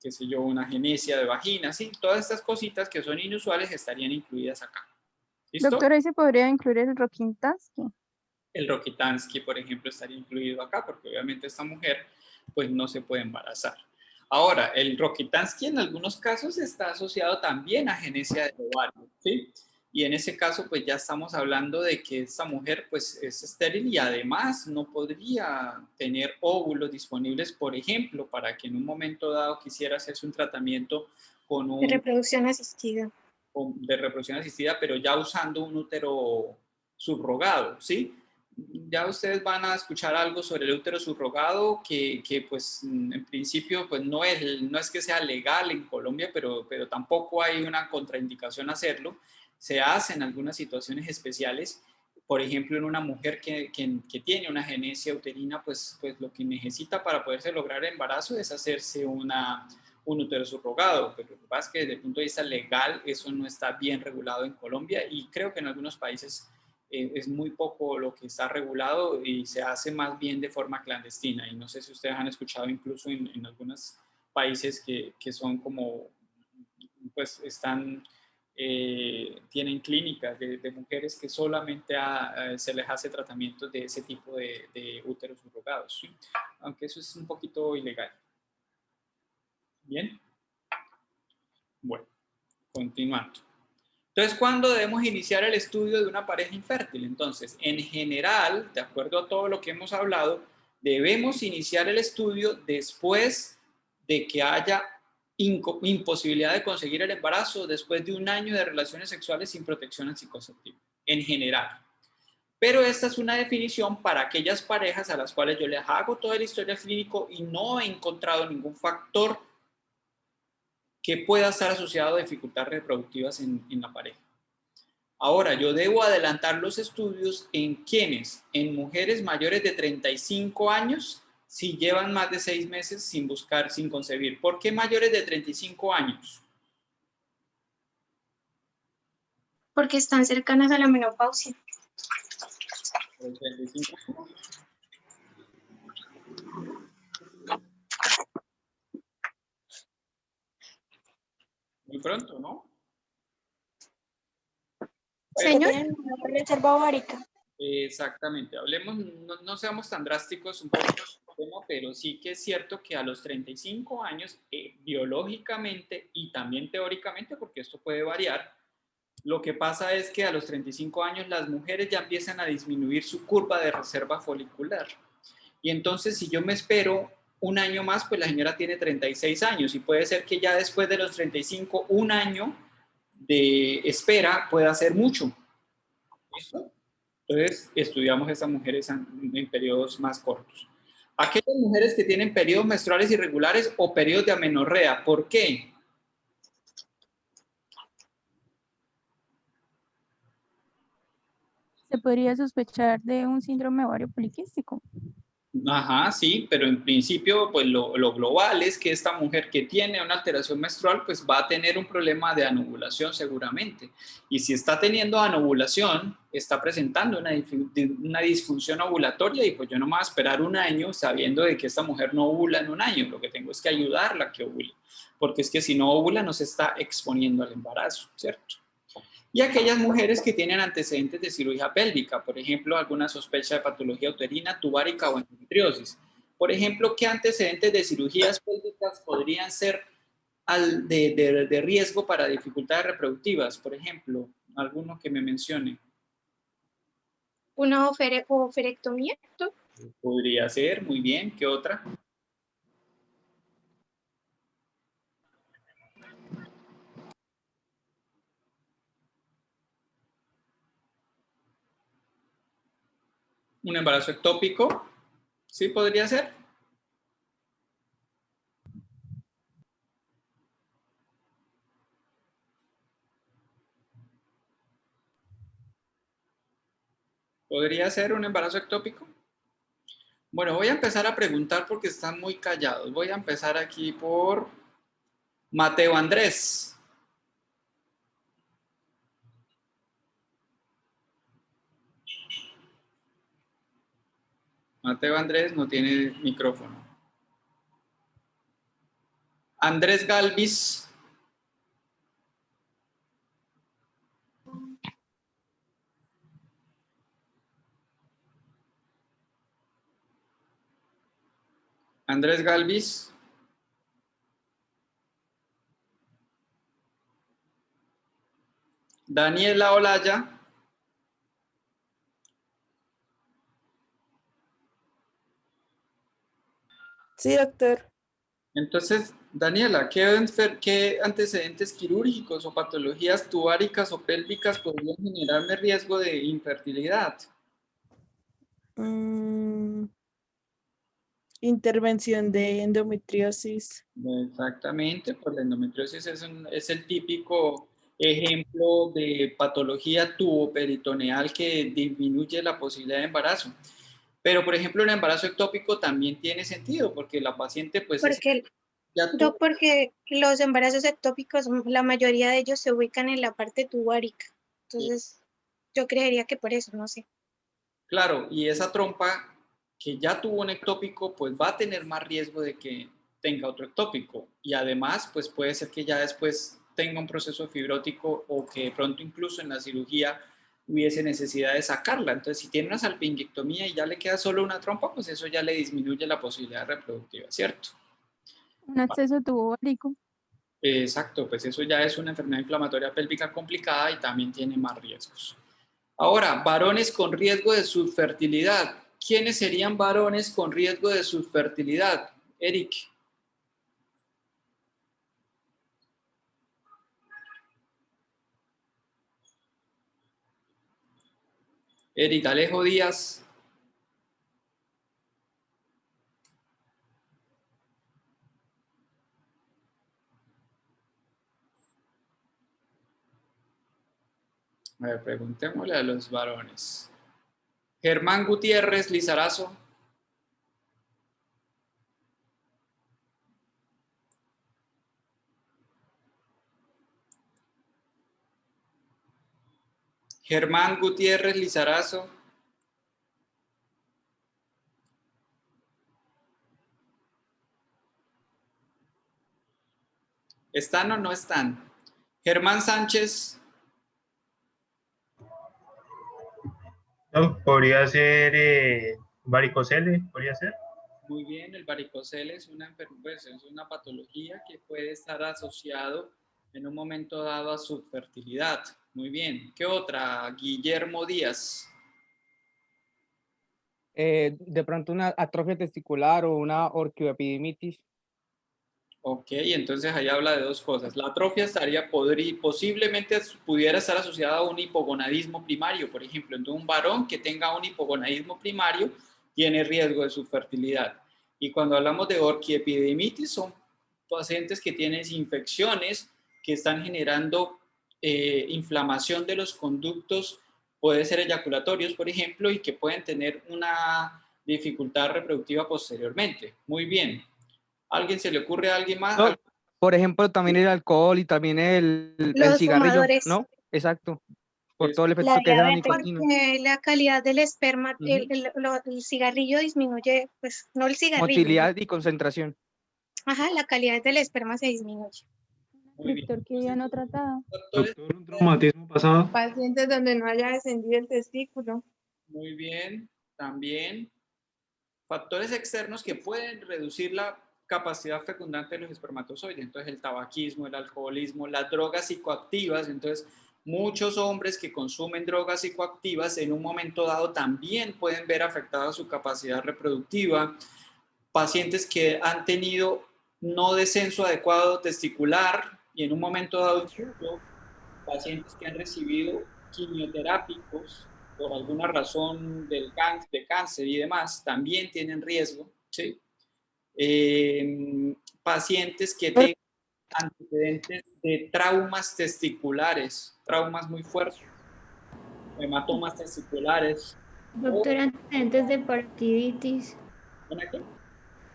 Speaker 1: sé yo, una agenesia de vagina. ¿Sí? Todas estas cositas que son inusuales estarían incluidas acá. ¿Listo?
Speaker 4: Doctor, ahí se podría incluir el Rokitansky.
Speaker 1: El Rokitansky, por ejemplo, estaría incluido acá porque obviamente esta mujer pues no se puede embarazar. Ahora, el Rokitansky en algunos casos está asociado también a agenesia del ovario, ¿sí? Y en ese caso pues ya estamos hablando de que esta mujer pues es estéril y además no podría tener óvulos disponibles, por ejemplo, para que en un momento dado quisiera hacerse un tratamiento con
Speaker 3: De reproducción asistida.
Speaker 1: De reproducción asistida, pero ya usando un útero subrogado, ¿sí? ya ustedes van a escuchar algo sobre el útero subrogado, que pues en principio pues no es que sea legal en Colombia, pero tampoco hay una contraindicación a hacerlo. Se hace en algunas situaciones especiales. Por ejemplo, en una mujer que tiene una agenesia uterina, pues lo que necesita para poderse lograr el embarazo es hacerse un útero subrogado. Pero lo que pasa es que desde el punto de vista legal eso no está bien regulado en Colombia y creo que en algunos países es muy poco lo que está regulado y se hace más bien de forma clandestina. Y no sé si ustedes han escuchado incluso en algunos países que son como, pues están, tienen clínicas de mujeres que solamente se les hace tratamientos de ese tipo de úteros subrogados, ¿sí? Aunque eso es un poquito ilegal. Bien. Bueno, continuando. Entonces, ¿cuándo debemos iniciar el estudio de una pareja infértil? Entonces, en general, de acuerdo a todo lo que hemos hablado, debemos iniciar el estudio después de que haya imposibilidad de conseguir el embarazo, después de 1 año de relaciones sexuales sin protección anticonceptiva, en general. Pero esta es una definición para aquellas parejas a las cuales yo les hago todo el historial clínico y no he encontrado ningún factor que pueda estar asociado a dificultades reproductivas en la pareja. Ahora, yo debo adelantar los estudios en quienes, en mujeres mayores de 35 años, si llevan más de 6 meses sin concebir. ¿Por qué mayores de 35 años?
Speaker 3: Porque están cercanas a la menopausia.
Speaker 1: Por 35 años. Muy pronto, ¿no?
Speaker 3: Señor,
Speaker 8: Tienen una reserva ovárica.
Speaker 1: Exactamente, hablemos, no seamos tan drásticos un poco, pero sí que es cierto que a los 35 años, biológicamente y también teóricamente, porque esto puede variar, lo que pasa es que a los 35 años las mujeres ya empiezan a disminuir su curva de reserva folicular. Y entonces, si yo me espero 1 año más, pues la señora tiene 36 años y puede ser que ya después de los 35, 1 año de espera pueda ser mucho. ¿Listo? Entonces, estudiamos a esas mujeres en periodos más cortos. Aquellas mujeres que tienen periodos menstruales irregulares o periodos de amenorrea, ¿por qué?
Speaker 4: Se podría sospechar de un síndrome ovario poliquístico.
Speaker 1: Ajá, sí, pero en principio, pues lo global es que esta mujer que tiene una alteración menstrual, pues va a tener un problema de anovulación seguramente. Y si está teniendo anovulación, está presentando una disfunción ovulatoria y pues yo no me voy a esperar 1 año sabiendo de que esta mujer no ovula en 1 año. Lo que tengo es que ayudarla a que ovule, porque es que si no ovula no se está exponiendo al embarazo, ¿cierto? Y aquellas mujeres que tienen antecedentes de cirugía pélvica, por ejemplo, alguna sospecha de patología uterina, tubárica o endometriosis. Por ejemplo, ¿qué antecedentes de cirugías pélvicas podrían ser de riesgo para dificultades reproductivas? Por ejemplo, alguno que me mencione.
Speaker 3: una oferectomía.
Speaker 1: Podría ser, muy bien. ¿Qué otra? ¿Un embarazo ectópico? Sí, podría ser. ¿Podría ser un embarazo ectópico? Bueno, voy a empezar a preguntar porque están muy callados. Voy a empezar aquí por Mateo Andrés. Mateo Andrés no tiene micrófono. Andrés Galvis. Andrés Galvis. Daniela Olaya.
Speaker 5: Sí, doctor.
Speaker 1: Entonces, Daniela, ¿qué antecedentes quirúrgicos o patologías tubáricas o pélvicas podrían generarme riesgo de infertilidad?
Speaker 5: Intervención de endometriosis.
Speaker 1: Exactamente, pues la endometriosis es el típico ejemplo de patología tuboperitoneal que disminuye la posibilidad de embarazo. Pero, por ejemplo, el embarazo ectópico también tiene sentido porque la paciente pues
Speaker 3: Porque,
Speaker 1: ya tuvo.
Speaker 3: porque los embarazos ectópicos, la mayoría de ellos se ubican en la parte tubárica. Entonces, yo creería que por eso, no sé.
Speaker 1: Claro, y esa trompa que ya tuvo un ectópico, pues va a tener más riesgo de que tenga otro ectópico. Y además, pues puede ser que ya después tenga un proceso fibrótico o que de pronto incluso en la cirugía hubiese necesidad de sacarla. Entonces, si tiene una salpingectomía y ya le queda solo una trompa, pues eso ya le disminuye la posibilidad reproductiva, ¿cierto?
Speaker 4: Un acceso tubovárico.
Speaker 1: Exacto, pues eso ya es una enfermedad inflamatoria pélvica complicada y también tiene más riesgos. Ahora, varones con riesgo de subfertilidad. ¿Quiénes serían varones con riesgo de subfertilidad? Eric. Eric Alejo Díaz. A ver, preguntémosle a los varones. Germán Gutiérrez Lizarazo. Germán Gutiérrez Lizarazo. ¿Están o no están? Germán Sánchez.
Speaker 9: No, podría ser varicocele, podría ser.
Speaker 1: Muy bien, el varicocele es pues, es una patología que puede estar asociado en un momento dado a subfertilidad. Muy bien. ¿Qué otra? Guillermo Díaz.
Speaker 10: De pronto una atrofia testicular o una orquioepididimitis.
Speaker 1: Ok, entonces ahí habla de dos cosas. La atrofia posiblemente pudiera estar asociada a un hipogonadismo primario, por ejemplo. Entonces, un varón que tenga un hipogonadismo primario tiene riesgo de subfertilidad. Y cuando hablamos de orquiepididimitis, son pacientes que tienen infecciones que están generando inflamación de los conductos, puede ser eyaculatorios, por ejemplo, y que pueden tener una dificultad reproductiva posteriormente. Muy bien. ¿Alguien se le ocurre a alguien más?
Speaker 10: No, por ejemplo, también el alcohol y también el
Speaker 3: Los
Speaker 10: cigarrillo,
Speaker 3: fumadores.
Speaker 10: ¿no? Exacto. Por todo el efecto
Speaker 8: La
Speaker 10: que deja la
Speaker 8: diabetes.
Speaker 10: nicotina.
Speaker 3: Porque la calidad del esperma,
Speaker 10: Ujú.
Speaker 3: el cigarrillo disminuye, pues no el cigarrillo.
Speaker 10: Motilidad y concentración.
Speaker 3: Ajá, la calidad del esperma se disminuye.
Speaker 1: Muy bien.
Speaker 4: Criptorquía no tratada.
Speaker 9: Doctor, un traumatismo pasado.
Speaker 5: Pacientes donde no haya descendido el testículo.
Speaker 1: Muy bien, también factores externos que pueden reducir la capacidad fecundante de los espermatozoides. Entonces, el tabaquismo, el alcoholismo, las drogas psicoactivas. Entonces, muchos hombres que consumen drogas psicoactivas en un momento dado también pueden ver afectada su capacidad reproductiva. Pacientes que han tenido no descenso adecuado testicular y en un momento dado incluso pacientes que han recibido quimioterápicos por alguna razón de cáncer y demás, también tienen riesgo, ¿sí? Pacientes que tengan antecedentes de traumas testiculares, traumas muy fuertes, hematomas testiculares.
Speaker 8: Doctor, antecedentes de parotiditis.
Speaker 1: ¿Una qué?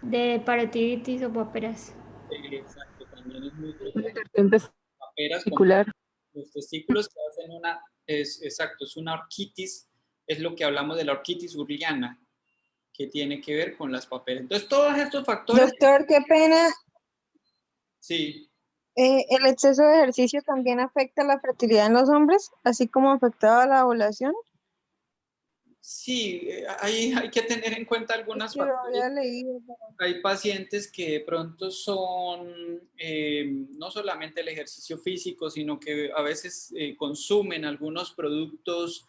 Speaker 8: De parotiditis o paperas.
Speaker 1: Exacto, también es muy paperas con
Speaker 4: Testicular.
Speaker 1: los testículos que hacen exacto, es una orquitis, es lo que hablamos de la orquitis urliana, que tiene que ver con las paperas. Entonces, todos estos factores...
Speaker 7: Doctor, qué pena.
Speaker 1: Sí,
Speaker 7: ¿El exceso de ejercicio también afecta la fertilidad en los hombres, así como afectaba la ovulación?
Speaker 1: sí, hay que tener en cuenta algunas
Speaker 7: Es que lo
Speaker 1: factores.
Speaker 7: había leído.
Speaker 1: Hay pacientes que de pronto son no solamente el ejercicio físico, sino que a veces consumen algunos productos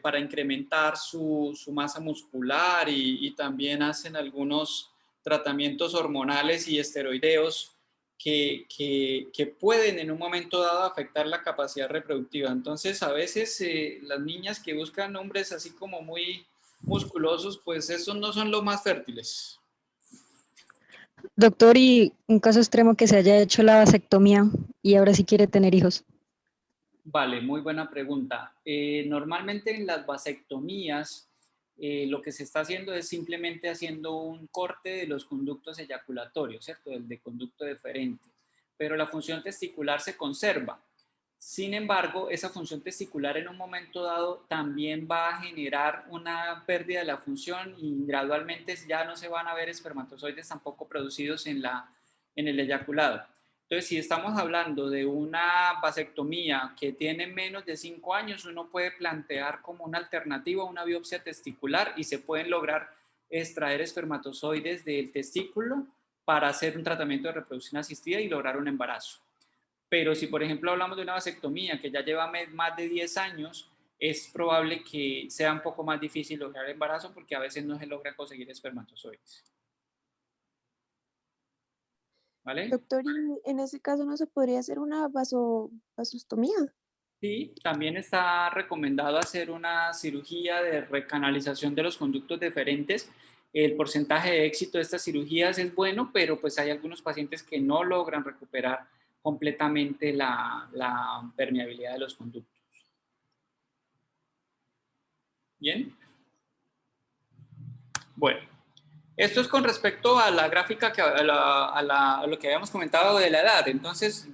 Speaker 1: para incrementar su masa muscular y también hacen algunos tratamientos hormonales y esteroideos que pueden en un momento dado afectar la capacidad reproductiva. Entonces, a veces las niñas que buscan hombres así como muy musculosos, pues esos no son los más fértiles.
Speaker 11: Doctor, y un caso extremo que se haya hecho la vasectomía y ahora sí quiere tener hijos.
Speaker 1: Vale, muy buena pregunta. Normalmente en las vasectomías lo que se está haciendo es simplemente haciendo un corte de los conductos eyaculatorios, ¿cierto? El de conducto deferente, pero la función testicular se conserva. Sin embargo, esa función testicular en un momento dado también va a generar una pérdida de la función y gradualmente ya no se van a ver espermatozoides tampoco producidos en el eyaculado. Entonces, si estamos hablando de una vasectomía que tiene menos de 5 años, uno puede plantear como una alternativa una biopsia testicular y se pueden lograr extraer espermatozoides del testículo para hacer un tratamiento de reproducción asistida y lograr un embarazo. Pero si, por ejemplo, hablamos de una vasectomía que ya lleva más de 10 años, es probable que sea un poco más difícil lograr el embarazo porque a veces no se logra conseguir espermatozoides. ¿Vale?
Speaker 4: Doctor, ¿y en ese caso no se podría hacer una vasostomía?
Speaker 1: Sí, también está recomendado hacer una cirugía de recanalización de los conductos deferentes. El porcentaje de éxito de estas cirugías es bueno, pero pues hay algunos pacientes que no logran recuperar completamente la permeabilidad de los conductos. ¿Bien? Bueno, esto es con respecto a la gráfica, a lo que habíamos comentado de la edad. Entonces,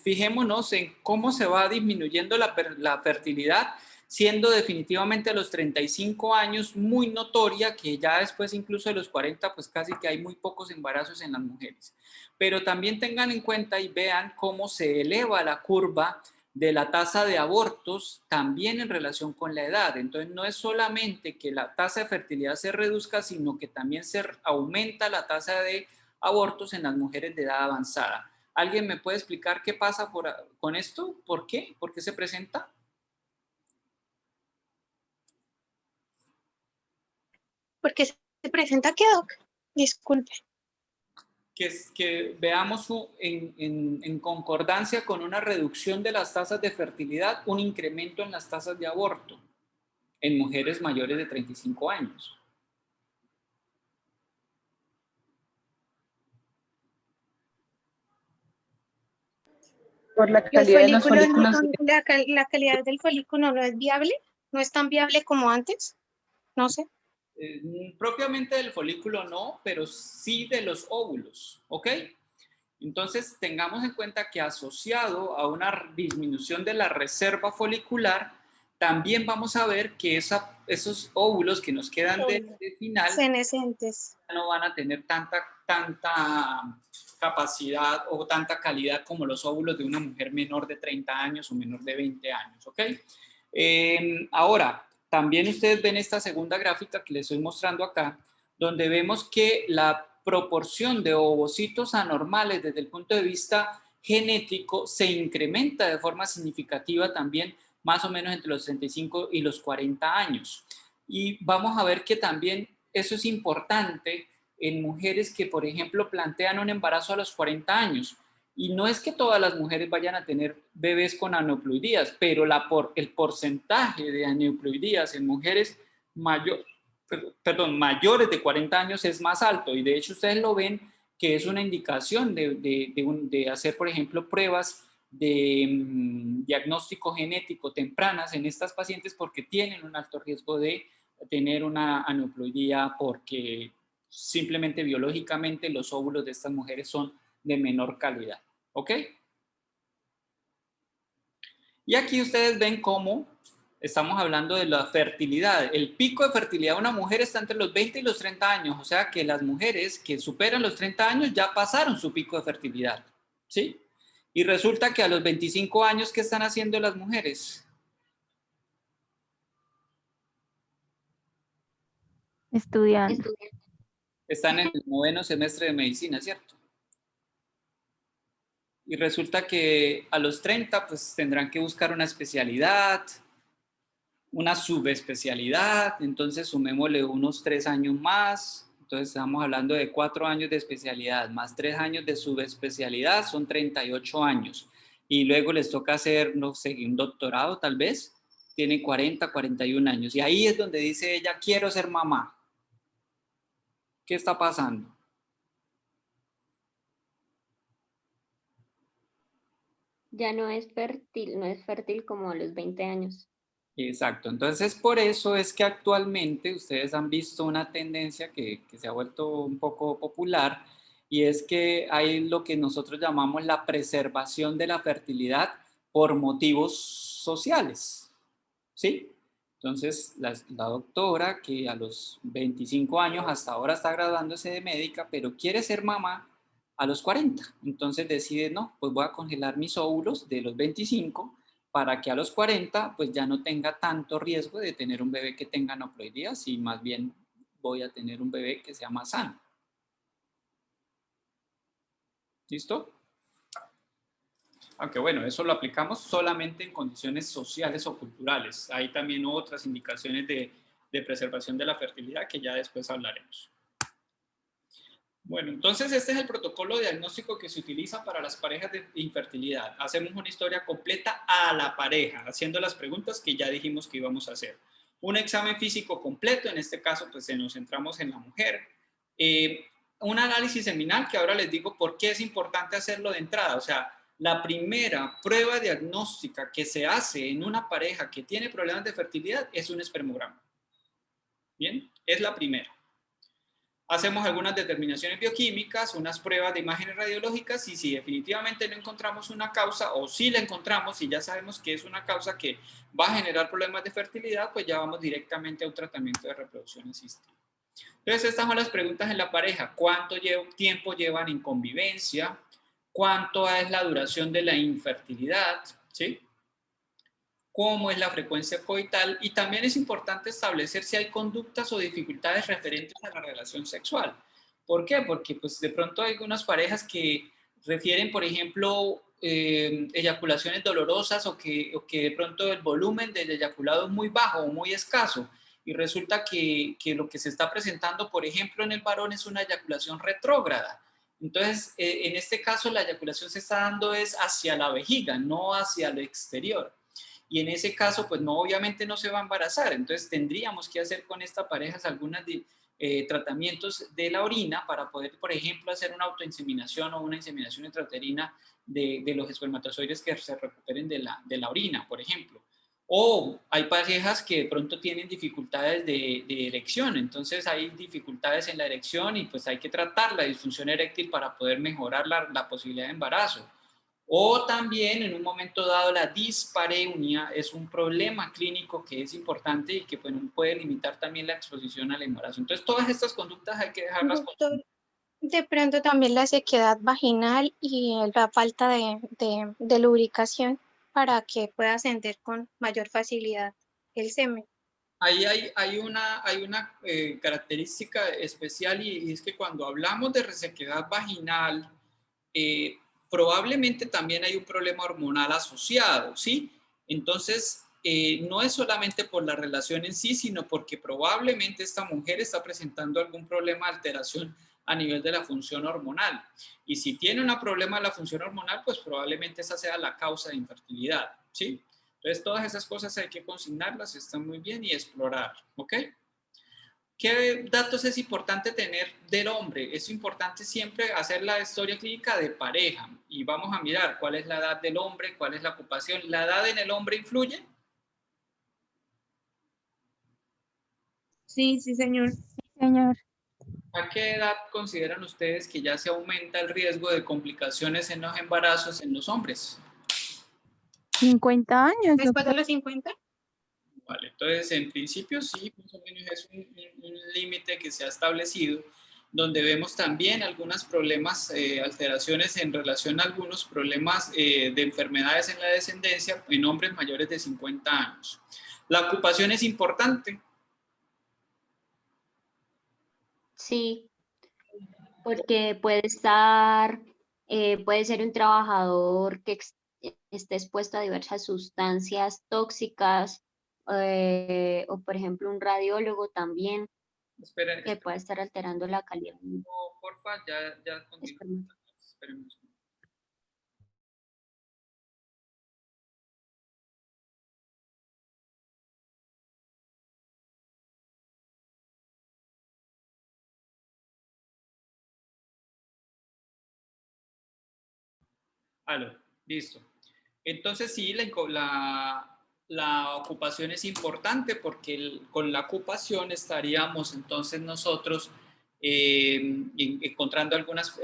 Speaker 1: fijémonos en cómo se va disminuyendo la fertilidad, siendo definitivamente a los 35 años muy notoria, que ya después incluso de los 40, pues casi que hay muy pocos embarazos en las mujeres. Pero también tengan en cuenta y vean cómo se eleva la curva de la tasa de abortos también en relación con la edad. Entonces, no es solamente que la tasa de fertilidad se reduzca, sino que también se aumenta la tasa de abortos en las mujeres de edad avanzada. ¿Alguien me puede explicar qué pasa con esto? ¿Por qué? ¿Por qué se presenta?
Speaker 3: Porque se presenta que, Doc, disculpe.
Speaker 1: Que veamos en concordancia con una reducción de las tasas de fertilidad, un incremento en las tasas de aborto en mujeres mayores de 35 años.
Speaker 5: Por la calidad de los folículos.
Speaker 3: La calidad del folículo no es viable, no es tan viable como antes, no sé.
Speaker 1: Propiamente del folículo no, pero sí de los óvulos, ¿ok? Entonces, tengamos en cuenta que asociado a una disminución de la reserva folicular, también vamos a ver que esos óvulos que nos quedan de final
Speaker 3: senescentes
Speaker 1: no van a tener tanta capacidad o tanta calidad como los óvulos de una mujer menor de 30 años o menor de 20 años, ¿ok? Ahora, también ustedes ven esta segunda gráfica que les estoy mostrando acá, donde vemos que la proporción de ovocitos anormales desde el punto de vista genético se incrementa de forma significativa también más o menos entre los 35 y los 40 años. Y vamos a ver que también eso es importante en mujeres que, por ejemplo, plantean un embarazo a los 40 años. Y no es que todas las mujeres vayan a tener bebés con aneuploidías, pero el porcentaje de aneuploidías en mujeres mayores de 40 años es más alto. Y de hecho ustedes lo ven que es una indicación de hacer, por ejemplo, pruebas de diagnóstico genético tempranas en estas pacientes porque tienen un alto riesgo de tener una aneuploidía porque simplemente biológicamente los óvulos de estas mujeres son de menor calidad, ¿ok? Y aquí ustedes ven cómo estamos hablando de la fertilidad. El pico de fertilidad de una mujer está entre los 20 y los 30 años, o sea que las mujeres que superan los 30 años ya pasaron su pico de fertilidad, ¿sí? Y resulta que a los 25 años, ¿qué están haciendo las mujeres?
Speaker 4: Estudiando.
Speaker 1: Están en el 9º semestre de medicina, ¿cierto? Y resulta que a los 30 pues tendrán que buscar una especialidad, una subespecialidad, entonces sumémosle unos 3 años más, entonces estamos hablando de 4 años de especialidad más 3 años de subespecialidad, son 38 años. Y luego les toca hacer, no sé, un doctorado tal vez, tiene 40, 41 años. Y ahí es donde dice ella, quiero ser mamá. ¿Qué está pasando?
Speaker 12: Ya no es fértil como a los 20 años.
Speaker 1: Exacto, entonces por eso es que actualmente ustedes han visto una tendencia que se ha vuelto un poco popular, y es que hay lo que nosotros llamamos la preservación de la fertilidad por motivos sociales, ¿sí? Entonces la doctora, que a los 25 años hasta ahora está graduándose de médica, pero quiere ser mamá a los 40, entonces decide, no, pues voy a congelar mis óvulos de los 25 para que a los 40 pues ya no tenga tanto riesgo de tener un bebé que tenga aneuploidías, y más bien voy a tener un bebé que sea más sano. ¿Listo? Aunque bueno, eso lo aplicamos solamente en condiciones sociales o culturales. Hay también otras indicaciones de preservación de la fertilidad que ya después hablaremos. Bueno, entonces este es el protocolo diagnóstico que se utiliza para las parejas de infertilidad. Hacemos una historia completa a la pareja, haciendo las preguntas que ya dijimos que íbamos a hacer. Un examen físico completo, en este caso pues nos centramos en la mujer. Un análisis seminal, que ahora les digo por qué es importante hacerlo de entrada. O sea, la primera prueba diagnóstica que se hace en una pareja que tiene problemas de fertilidad es un espermograma. Bien, es la primera. Hacemos algunas determinaciones bioquímicas, unas pruebas de imágenes radiológicas, y si definitivamente no encontramos una causa, o si la encontramos y ya sabemos que es una causa que va a generar problemas de fertilidad, pues ya vamos directamente a un tratamiento de reproducción asistida. Entonces, estas son las preguntas en la pareja. ¿Cuánto tiempo llevan en convivencia? ¿Cuánto es la duración de la infertilidad? ¿Sí? ¿Cómo es la frecuencia coital? Y también es importante establecer si hay conductas o dificultades referentes a la relación sexual. ¿Por qué? Porque pues, de pronto hay algunas parejas que refieren, por ejemplo, eyaculaciones dolorosas, o que de pronto el volumen del eyaculado es muy bajo o muy escaso, y resulta que lo que se está presentando, por ejemplo, en el varón es una eyaculación retrógrada. Entonces, en este caso, la eyaculación se está dando es hacia la vejiga, no hacia el exterior. Y en ese caso, pues no, obviamente no se va a embarazar. Entonces tendríamos que hacer con esta pareja algunos tratamientos de la orina para poder, por ejemplo, hacer una autoinseminación o una inseminación intrauterina de los espermatozoides que se recuperen de la orina, por ejemplo. O hay parejas que de pronto tienen dificultades de erección, entonces hay dificultades en la erección y pues hay que tratar la disfunción eréctil para poder mejorar la posibilidad de embarazo. O también en un momento dado la dispareunia es un problema clínico que es importante y que puede limitar también la exposición al embarazo. Entonces todas estas conductas hay que dejarlas.
Speaker 3: Doctor, de pronto también la sequedad vaginal y la falta de lubricación para que pueda ascender con mayor facilidad el semen.
Speaker 1: Ahí hay una característica especial, y es que cuando hablamos de resequedad vaginal, probablemente también hay un problema hormonal asociado, ¿sí? Entonces, no es solamente por la relación en sí, sino porque probablemente esta mujer está presentando algún problema de alteración a nivel de la función hormonal. Y si tiene un problema de la función hormonal, pues probablemente esa sea la causa de infertilidad, ¿sí? Entonces, todas esas cosas hay que consignarlas, están muy bien, y explorar, ¿ok? ¿Qué datos es importante tener del hombre? Es importante siempre hacer la historia clínica de pareja, y vamos a mirar cuál es la edad del hombre, cuál es la ocupación. ¿La edad en el hombre influye?
Speaker 5: Sí, sí, señor.
Speaker 4: Señor,
Speaker 1: ¿A qué edad consideran ustedes que ya se aumenta el riesgo de complicaciones en los embarazos en los hombres?
Speaker 4: 50 años,
Speaker 3: Después de
Speaker 4: doctor.
Speaker 3: los 50.
Speaker 1: Vale, entonces en principio sí, más o menos es un límite que se ha establecido, donde vemos también algunos problemas, alteraciones en relación a algunos problemas de enfermedades en la descendencia en hombres mayores de 50 años. La ocupación es importante.
Speaker 12: Sí, porque puede ser un trabajador que esté expuesto a diversas sustancias tóxicas, o por ejemplo un radiólogo también,
Speaker 1: Esperen,
Speaker 12: que pueda estar alterando la calidad.
Speaker 1: porfa, ya continuamos. Esperemos. Aló, listo. Entonces sí, la ocupación es importante porque con la ocupación estaríamos entonces nosotros encontrando algunas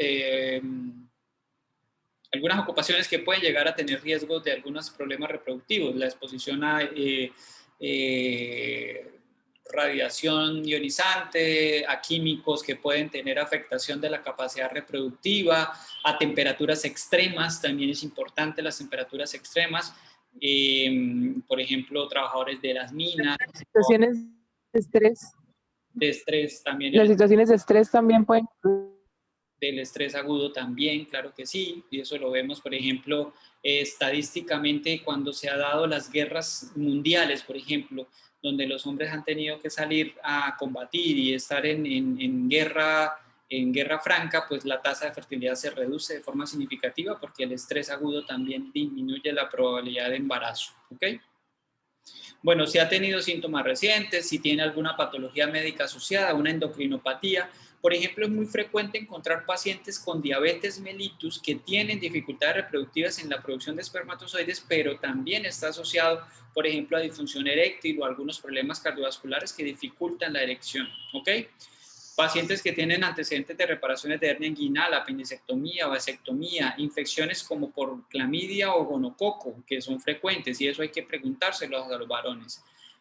Speaker 1: ocupaciones que pueden llegar a tener riesgos de algunos problemas reproductivos, la exposición a radiación ionizante, a químicos que pueden tener afectación de la capacidad reproductiva, a temperaturas extremas, también es importante las temperaturas extremas, por ejemplo, trabajadores de las minas.
Speaker 5: Situaciones de estrés.
Speaker 1: De estrés también.
Speaker 5: Las situaciones de estrés también pueden...
Speaker 1: Del estrés agudo también, claro que sí, y eso lo vemos, por ejemplo, estadísticamente cuando se ha dado las guerras mundiales, por ejemplo, donde los hombres han tenido que salir a combatir y estar en guerra franca, pues la tasa de fertilidad se reduce de forma significativa porque el estrés agudo también disminuye la probabilidad de embarazo, ¿ok? Bueno, si ha tenido síntomas recientes, si tiene alguna patología médica asociada, una endocrinopatía. Por ejemplo, es muy frecuente encontrar pacientes con diabetes mellitus que tienen dificultades reproductivas en la producción de espermatozoides, pero también está asociado, por ejemplo, a disfunción eréctil o algunos problemas cardiovasculares que dificultan la erección, ¿ok? Pacientes que tienen antecedentes de reparaciones de hernia inguinal, apendicectomía, vasectomía, infecciones como por clamidia o gonococo, que son frecuentes, y eso hay que preguntárselo a los varones.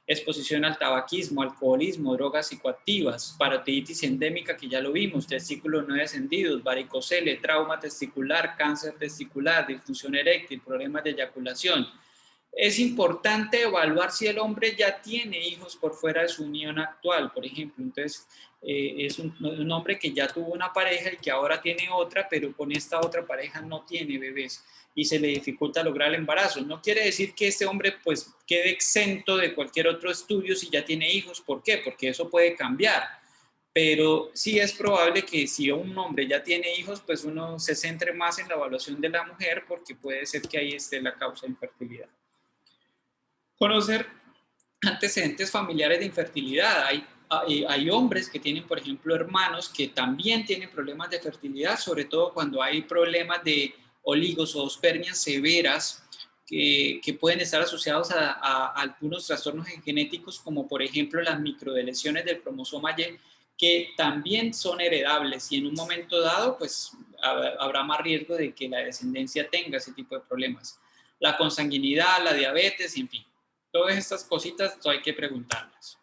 Speaker 1: Exposición al tabaquismo, alcoholismo, drogas psicoactivas, parotiditis endémica, que ya lo vimos, testículos no descendidos, varicocele, trauma testicular, cáncer testicular, disfunción eréctil, problemas de eyaculación. Es importante evaluar si el hombre ya tiene hijos por fuera de su unión actual, por ejemplo. Entonces, es un hombre que ya tuvo una pareja y que ahora tiene otra, pero con esta otra pareja no tiene bebés y se le dificulta lograr el embarazo. No quiere decir que este hombre pues quede exento de cualquier otro estudio si ya tiene hijos. ¿Por qué? Porque eso puede cambiar. Pero sí es probable que si un hombre ya tiene hijos, pues uno se centre más en la evaluación de la mujer porque puede ser que ahí esté la causa de infertilidad. Conocer antecedentes familiares de infertilidad. Hay hombres que tienen, por ejemplo, hermanos que también tienen problemas de fertilidad, sobre todo cuando hay problemas de oligospermias severas que pueden estar asociados a algunos trastornos genéticos, como por ejemplo las microdeleciones del cromosoma Y, que también son heredables y en un momento dado pues habrá más riesgo de que la descendencia tenga ese tipo de problemas. La consanguinidad, la diabetes, en fin. Todas estas cositas hay que preguntarlas.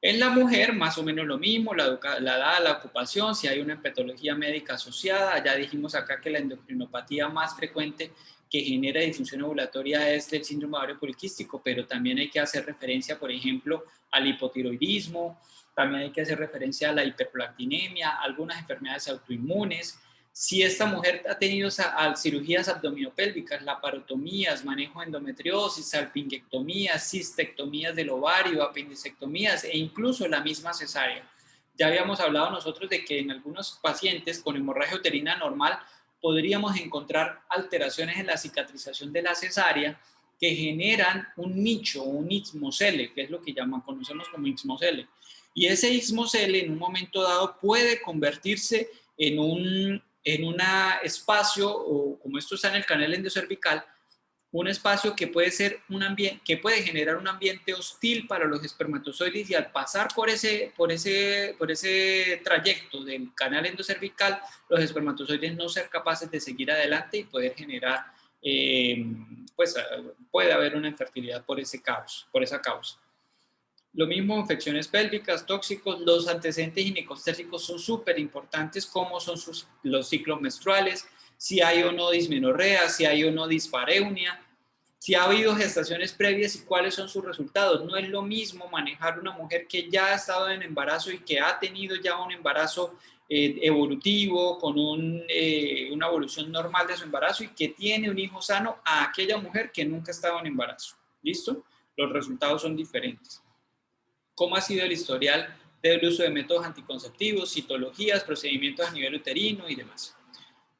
Speaker 1: En la mujer, más o menos lo mismo, la edad, la ocupación, si hay una patología médica asociada. Ya dijimos acá que la endocrinopatía más frecuente que genera disfunción ovulatoria es el síndrome ovario poliquístico, pero también hay que hacer referencia, por ejemplo, al hipotiroidismo, también hay que hacer referencia a la hiperprolactinemia, algunas enfermedades autoinmunes. Si esta mujer ha tenido cirugías abdominopélvicas, laparotomías, manejo de endometriosis, salpingectomías, cistectomías del ovario, apendicectomías e incluso la misma cesárea. Ya habíamos hablado nosotros de que en algunos pacientes con hemorragia uterina normal podríamos encontrar alteraciones en la cicatrización de la cesárea que generan un nicho, un ixmocele, que es lo que conocemos como ixmocele. Y ese ixmocele en un momento dado puede convertirse en un espacio, o como esto está en el canal endocervical, un espacio que puede ser un ambiente, que puede generar un ambiente hostil para los espermatozoides, y al pasar por ese trayecto del canal endocervical, los espermatozoides no ser capaces de seguir adelante y poder generar, pues puede haber una infertilidad por esa causa. Lo mismo, infecciones pélvicas, tóxicos, los antecedentes ginecostéricos son súper importantes, como son los ciclos menstruales, si hay o no dismenorrea, si hay o no dispareunia, si ha habido gestaciones previas y cuáles son sus resultados. No es lo mismo manejar una mujer que ya ha estado en embarazo y que ha tenido ya un embarazo evolutivo, con una evolución normal de su embarazo y que tiene un hijo sano, a aquella mujer que nunca ha estado en embarazo. ¿Listo? Los resultados son diferentes. ¿Cómo ha sido el historial del uso de métodos anticonceptivos, citologías, procedimientos a nivel uterino y demás?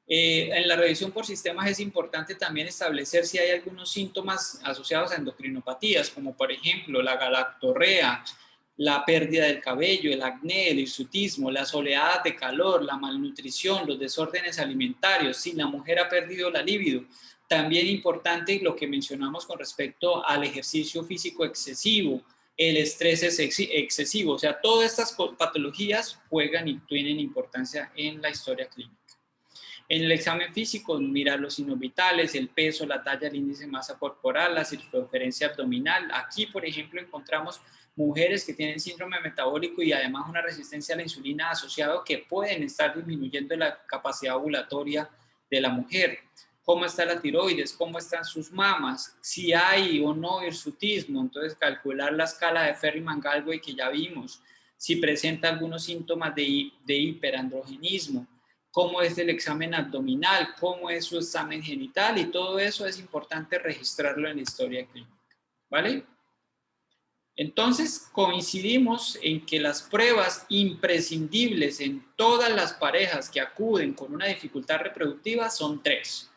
Speaker 1: En la revisión por sistemas es importante también establecer si hay algunos síntomas asociados a endocrinopatías, como por ejemplo la galactorrea, la pérdida del cabello, el acné, el hirsutismo, las oleadas de calor, la malnutrición, los desórdenes alimentarios, si la mujer ha perdido la libido. También importante lo que mencionamos con respecto al ejercicio físico excesivo, el estrés excesivo, o sea, todas estas patologías juegan y tienen importancia en la historia clínica. En el examen físico, mirar los signos vitales, el peso, la talla, el índice de masa corporal, la circunferencia abdominal. Aquí, por ejemplo, encontramos mujeres que tienen síndrome metabólico y además una resistencia a la insulina asociado que pueden estar disminuyendo la capacidad ovulatoria de la mujer. Cómo está la tiroides, cómo están sus mamas, si hay o no hirsutismo, entonces calcular la escala de Ferriman-Gallwey que ya vimos, si presenta algunos síntomas de hiperandrogenismo, cómo es el examen abdominal, cómo es su examen genital y todo eso es importante registrarlo en la historia clínica, ¿vale? Entonces coincidimos en que las pruebas imprescindibles en todas las parejas que acuden con una dificultad reproductiva son 3.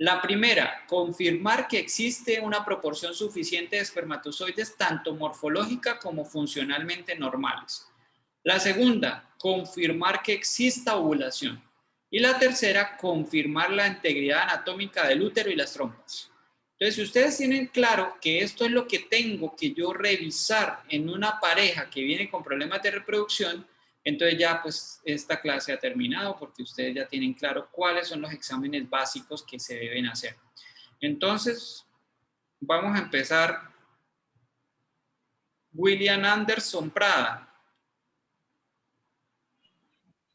Speaker 1: La primera, confirmar que existe una proporción suficiente de espermatozoides tanto morfológica como funcionalmente normales. La segunda, confirmar que exista ovulación. Y la tercera, confirmar la integridad anatómica del útero y las trompas. Entonces, si ustedes tienen claro que esto es lo que tengo que yo revisar en una pareja que viene con problemas de reproducción, entonces ya pues esta clase ha terminado porque ustedes ya tienen claro cuáles son los exámenes básicos que se deben hacer. Entonces, vamos a empezar. William Anderson Prada.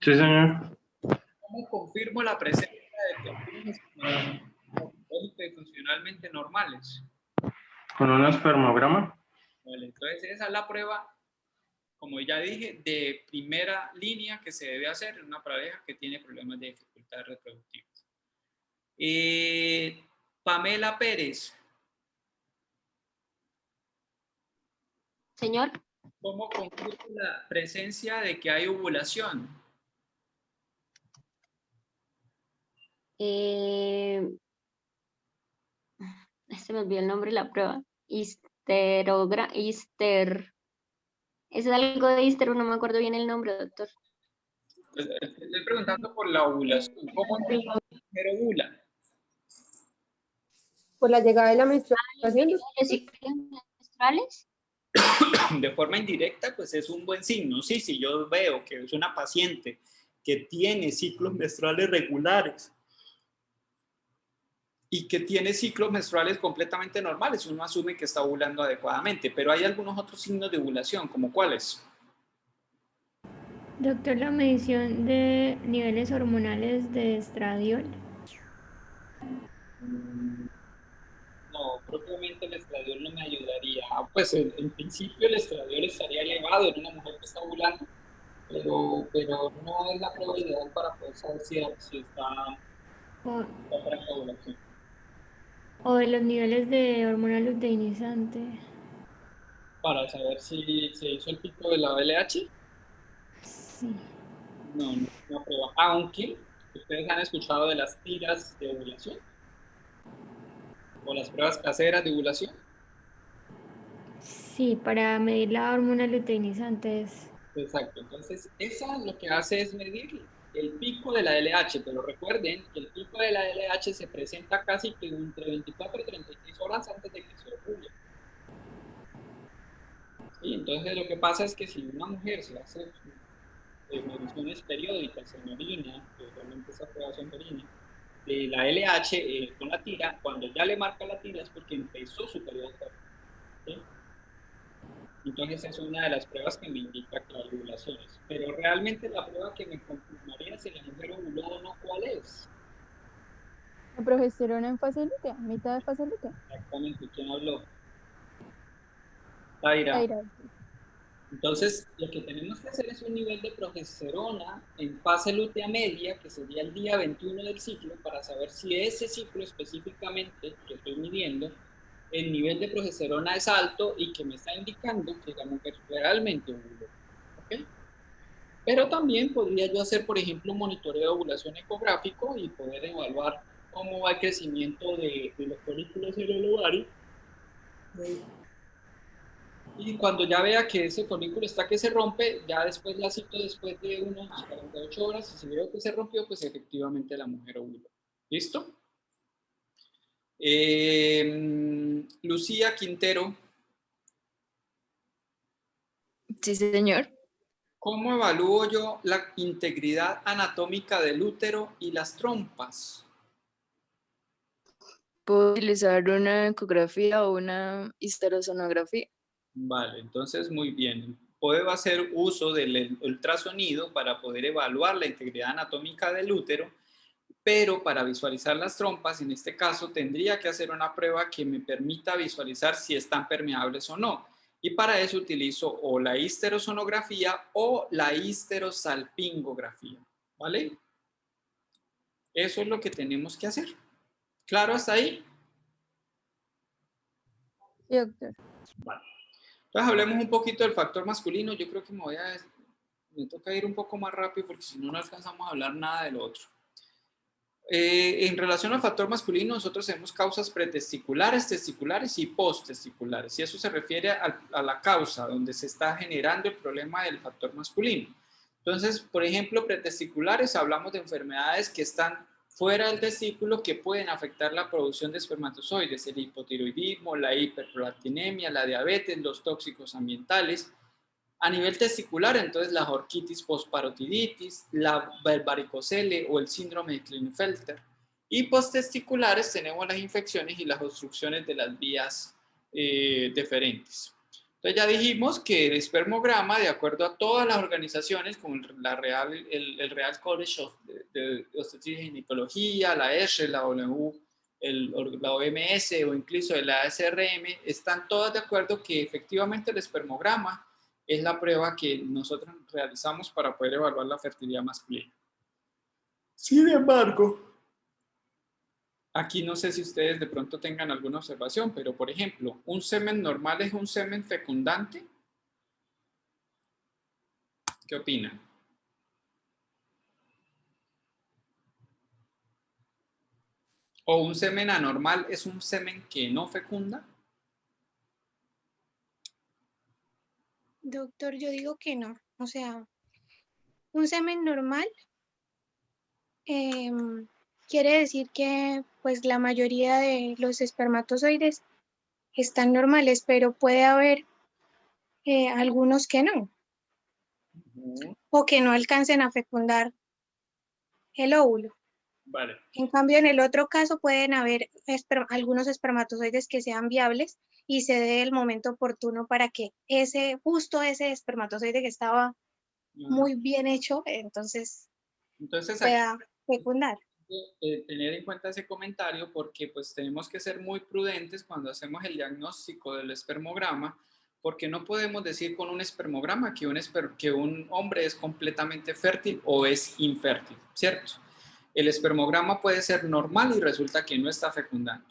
Speaker 9: Sí, señor.
Speaker 1: ¿Cómo confirmo la presencia de tejidos y funcionalmente normales?
Speaker 9: ¿Con un espermograma?
Speaker 1: Vale, entonces esa es la prueba, como ya dije, de primera línea que se debe hacer en una pareja que tiene problemas de dificultades reproductivas. Pamela Pérez.
Speaker 12: Señor.
Speaker 1: ¿Cómo confirmo la presencia de que hay ovulación?
Speaker 12: Se me olvidó el nombre de la prueba. Es algo de Hister, no me acuerdo bien el nombre, doctor.
Speaker 1: Estoy preguntando por la ovulación. ¿Cómo es que la mujer ovula?
Speaker 7: Por la llegada de la menstruación.
Speaker 12: ¿Los ciclos menstruales?
Speaker 1: De forma indirecta, pues es un buen signo. Sí, si yo veo que es una paciente que tiene ciclos menstruales regulares y que tiene ciclos menstruales completamente normales, uno asume que está ovulando adecuadamente, pero hay algunos otros signos de ovulación, ¿como cuáles?
Speaker 8: Doctor, la medición de niveles hormonales de estradiol.
Speaker 1: No, propiamente el estradiol no me ayudaría. Pues en principio el estradiol estaría elevado en una mujer que está ovulando, pero no es la prueba ideal para poder saber si está para la ovulación.
Speaker 8: O de los niveles de hormona luteinizante.
Speaker 1: Para saber si se hizo el pico de la LH.
Speaker 8: Sí.
Speaker 1: No, no es una prueba. Aunque ustedes han escuchado de las tiras de ovulación o las pruebas caseras de ovulación.
Speaker 8: Sí, para medir la hormona luteinizante es.
Speaker 1: Exacto, entonces esa lo que hace es medir el pico de la LH, pero recuerden que el pico de la LH se presenta casi que entre 24 y 36 horas antes de que se ovule. Sí, entonces lo que pasa es que si una mujer se hace mediciones periódicas en orina, que realmente esa prueba son orina, de la LH con la tira, cuando ya le marca la tira es porque empezó su periodo fértil. ¿Sí? Entonces es una de las pruebas que me indica que hay ovulaciones. Pero realmente la prueba que me confirmaría si la mujer ovuló o no, ¿cuál es?
Speaker 4: La progesterona en fase lútea, mitad de fase lútea.
Speaker 1: Exactamente, ¿quién habló? Taira. Entonces, lo que tenemos que hacer es un nivel de progesterona en fase lútea media, que sería el día 21 del ciclo, para saber si ese ciclo específicamente que estoy midiendo, el nivel de progesterona es alto y que me está indicando que la mujer realmente ovuló. ¿Okay? Pero también podría yo hacer, por ejemplo, un monitoreo de ovulación ecográfico y poder evaluar cómo va el crecimiento de los folículos en el ovario Y cuando ya vea que ese folículo está que se rompe, ya después la cito después de unos 48 horas, y si veo que se rompió, pues efectivamente la mujer ovuló. ¿Listo? Lucía Quintero.
Speaker 13: Sí, señor.
Speaker 1: ¿Cómo evalúo yo la integridad anatómica del útero y las trompas?
Speaker 13: Puedo utilizar una ecografía o una histerosonografía.
Speaker 1: Vale, entonces muy bien. Puedo hacer uso del ultrasonido para poder evaluar la integridad anatómica del útero, pero para visualizar las trompas, en este caso, tendría que hacer una prueba que me permita visualizar si están permeables o no. Y para eso utilizo o la histerosonografía o la histerosalpingografía, ¿vale? Eso es lo que tenemos que hacer. ¿Claro hasta ahí?
Speaker 4: Sí, doctor.
Speaker 1: Vale. Entonces hablemos un poquito del factor masculino. Yo creo que me toca ir un poco más rápido porque si no, no alcanzamos a hablar nada del otro. En relación al factor masculino, nosotros tenemos causas pretesticulares, testiculares y posttesticulares. Y eso se refiere a la causa donde se está generando el problema del factor masculino. Entonces, por ejemplo, pretesticulares, hablamos de enfermedades que están fuera del testículo que pueden afectar la producción de espermatozoides, el hipotiroidismo, la hiperprolactinemia, la diabetes, los tóxicos ambientales. A nivel testicular, entonces la orquitis postparotiditis, la varicocele o el síndrome de Klinefelter. Y posttesticulares tenemos las infecciones y las obstrucciones de las vías deferentes. Entonces ya dijimos que el espermograma, de acuerdo a todas las organizaciones, como el Real College de Obstetricia y Ginecología, la ESHRE, la OMS o incluso la ASRM, están todas de acuerdo que efectivamente el espermograma es la prueba que nosotros realizamos para poder evaluar la fertilidad masculina. Sin embargo, aquí no sé si ustedes de pronto tengan alguna observación, pero por ejemplo, ¿un semen normal es un semen fecundante? ¿Qué opinan? ¿O un semen anormal es un semen que no fecunda?
Speaker 3: Doctor, yo digo que no. O sea, un semen normal quiere decir que pues la mayoría de los espermatozoides están normales, pero puede haber algunos que no. O que no alcancen a fecundar el óvulo.
Speaker 1: Vale.
Speaker 3: En cambio, en el otro caso pueden haber algunos espermatozoides que sean viables y se dé el momento oportuno para que justo ese espermatozoide que estaba muy bien hecho, entonces pueda fecundar.
Speaker 1: Tener en cuenta ese comentario porque pues tenemos que ser muy prudentes cuando hacemos el diagnóstico del espermograma, porque no podemos decir con un espermograma que un hombre es completamente fértil o es infértil, ¿cierto? El espermograma puede ser normal y resulta que no está fecundando.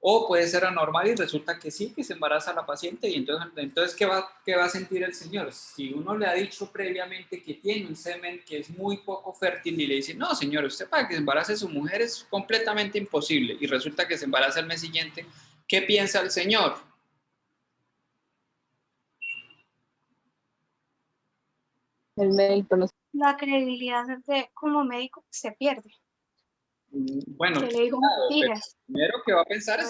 Speaker 1: O puede ser anormal y resulta que sí, que se embaraza la paciente y entonces ¿qué va a sentir el señor? Si uno le ha dicho previamente que tiene un semen que es muy poco fértil y le dice, no señor, usted para que se embarace su mujer es completamente imposible y resulta que se embaraza el mes siguiente, ¿qué piensa el señor?
Speaker 13: El médico no.
Speaker 3: La credibilidad como médico se pierde.
Speaker 1: Bueno,
Speaker 3: Se le dijo mentiras.
Speaker 1: Primero que va a pensar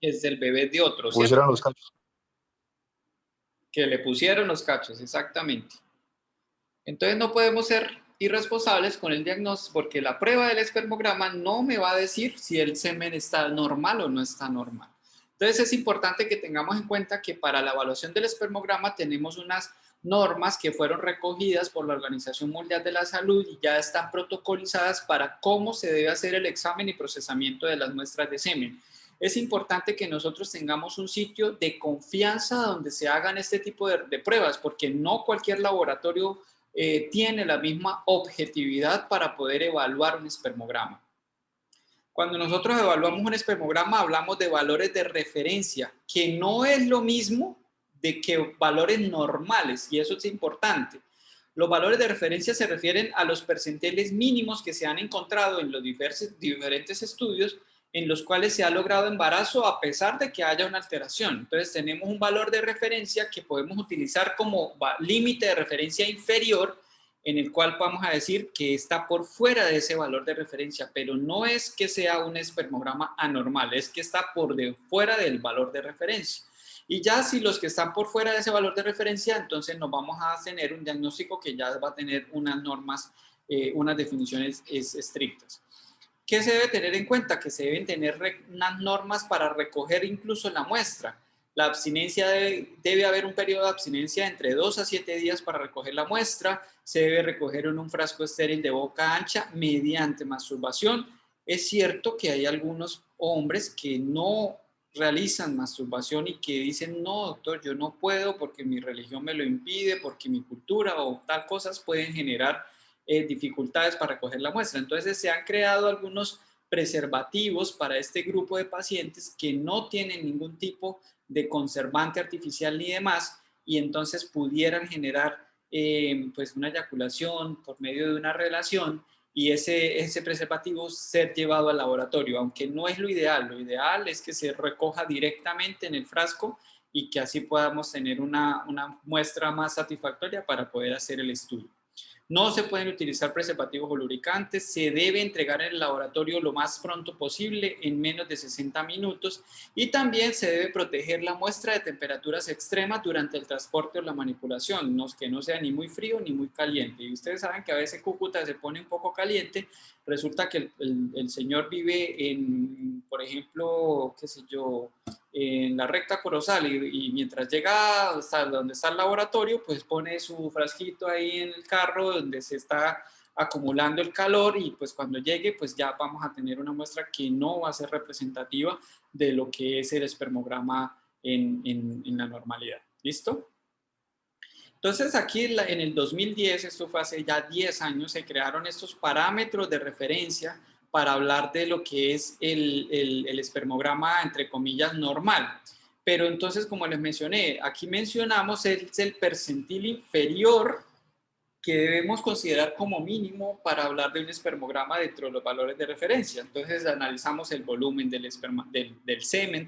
Speaker 1: es del bebé de otro, ¿cierto?
Speaker 14: Pusieron los cachos.
Speaker 1: Que le pusieron los cachos, exactamente. Entonces no podemos ser irresponsables con el diagnóstico porque la prueba del espermograma no me va a decir si el semen está normal o no está normal. Entonces es importante que tengamos en cuenta que para la evaluación del espermograma tenemos unas normas que fueron recogidas por la Organización Mundial de la Salud y ya están protocolizadas para cómo se debe hacer el examen y procesamiento de las muestras de semen. Es importante que nosotros tengamos un sitio de confianza donde se hagan este tipo de pruebas, porque no cualquier laboratorio tiene la misma objetividad para poder evaluar un espermograma. Cuando nosotros evaluamos un espermograma hablamos de valores de referencia, que no es lo mismo de que valores normales, y eso es importante. Los valores de referencia se refieren a los percentiles mínimos que se han encontrado en los diferentes estudios en los cuales se ha logrado embarazo a pesar de que haya una alteración. Entonces tenemos un valor de referencia que podemos utilizar como límite de referencia inferior, en el cual vamos a decir que está por fuera de ese valor de referencia, pero no es que sea un espermograma anormal, es que está por fuera del valor de referencia. Y ya si los que están por fuera de ese valor de referencia, entonces nos vamos a tener un diagnóstico que ya va a tener unas normas, unas definiciones estrictas. ¿Qué se debe tener en cuenta? Que se deben tener unas normas para recoger incluso la muestra. La abstinencia debe haber un periodo de abstinencia entre 2 a 7 días para recoger la muestra. Se debe recoger en un frasco estéril de boca ancha mediante masturbación. Es cierto que hay algunos hombres que no realizan masturbación y que dicen, no, doctor, yo no puedo porque mi religión me lo impide, porque mi cultura o tal cosas pueden generar dificultades para recoger la muestra. Entonces se han creado algunos preservativos para este grupo de pacientes que no tienen ningún tipo de conservante artificial ni demás, y entonces pudieran generar pues una eyaculación por medio de una relación y ese preservativo ser llevado al laboratorio, aunque no es lo ideal es que se recoja directamente en el frasco y que así podamos tener una muestra más satisfactoria para poder hacer el estudio. No se pueden utilizar preservativos o lubricantes, se debe entregar en el laboratorio lo más pronto posible, en menos de 60 minutos, y también se debe proteger la muestra de temperaturas extremas durante el transporte o la manipulación, que no sea ni muy frío ni muy caliente. Y ustedes saben que a veces Cúcuta se pone un poco caliente, resulta que el señor vive en, por ejemplo, qué sé yo, en la recta Corozal y mientras llega hasta donde está el laboratorio, pues pone su frasquito ahí en el carro donde se está acumulando el calor y pues cuando llegue pues ya vamos a tener una muestra que no va a ser representativa de lo que es el espermograma en la normalidad. ¿Listo? Entonces aquí en el 2010, esto fue hace ya 10 años, se crearon estos parámetros de referencia para hablar de lo que es el espermograma, entre comillas, normal. Pero entonces, como les mencioné, aquí mencionamos el percentil inferior que debemos considerar como mínimo para hablar de un espermograma dentro de los valores de referencia. Entonces, analizamos el volumen del semen,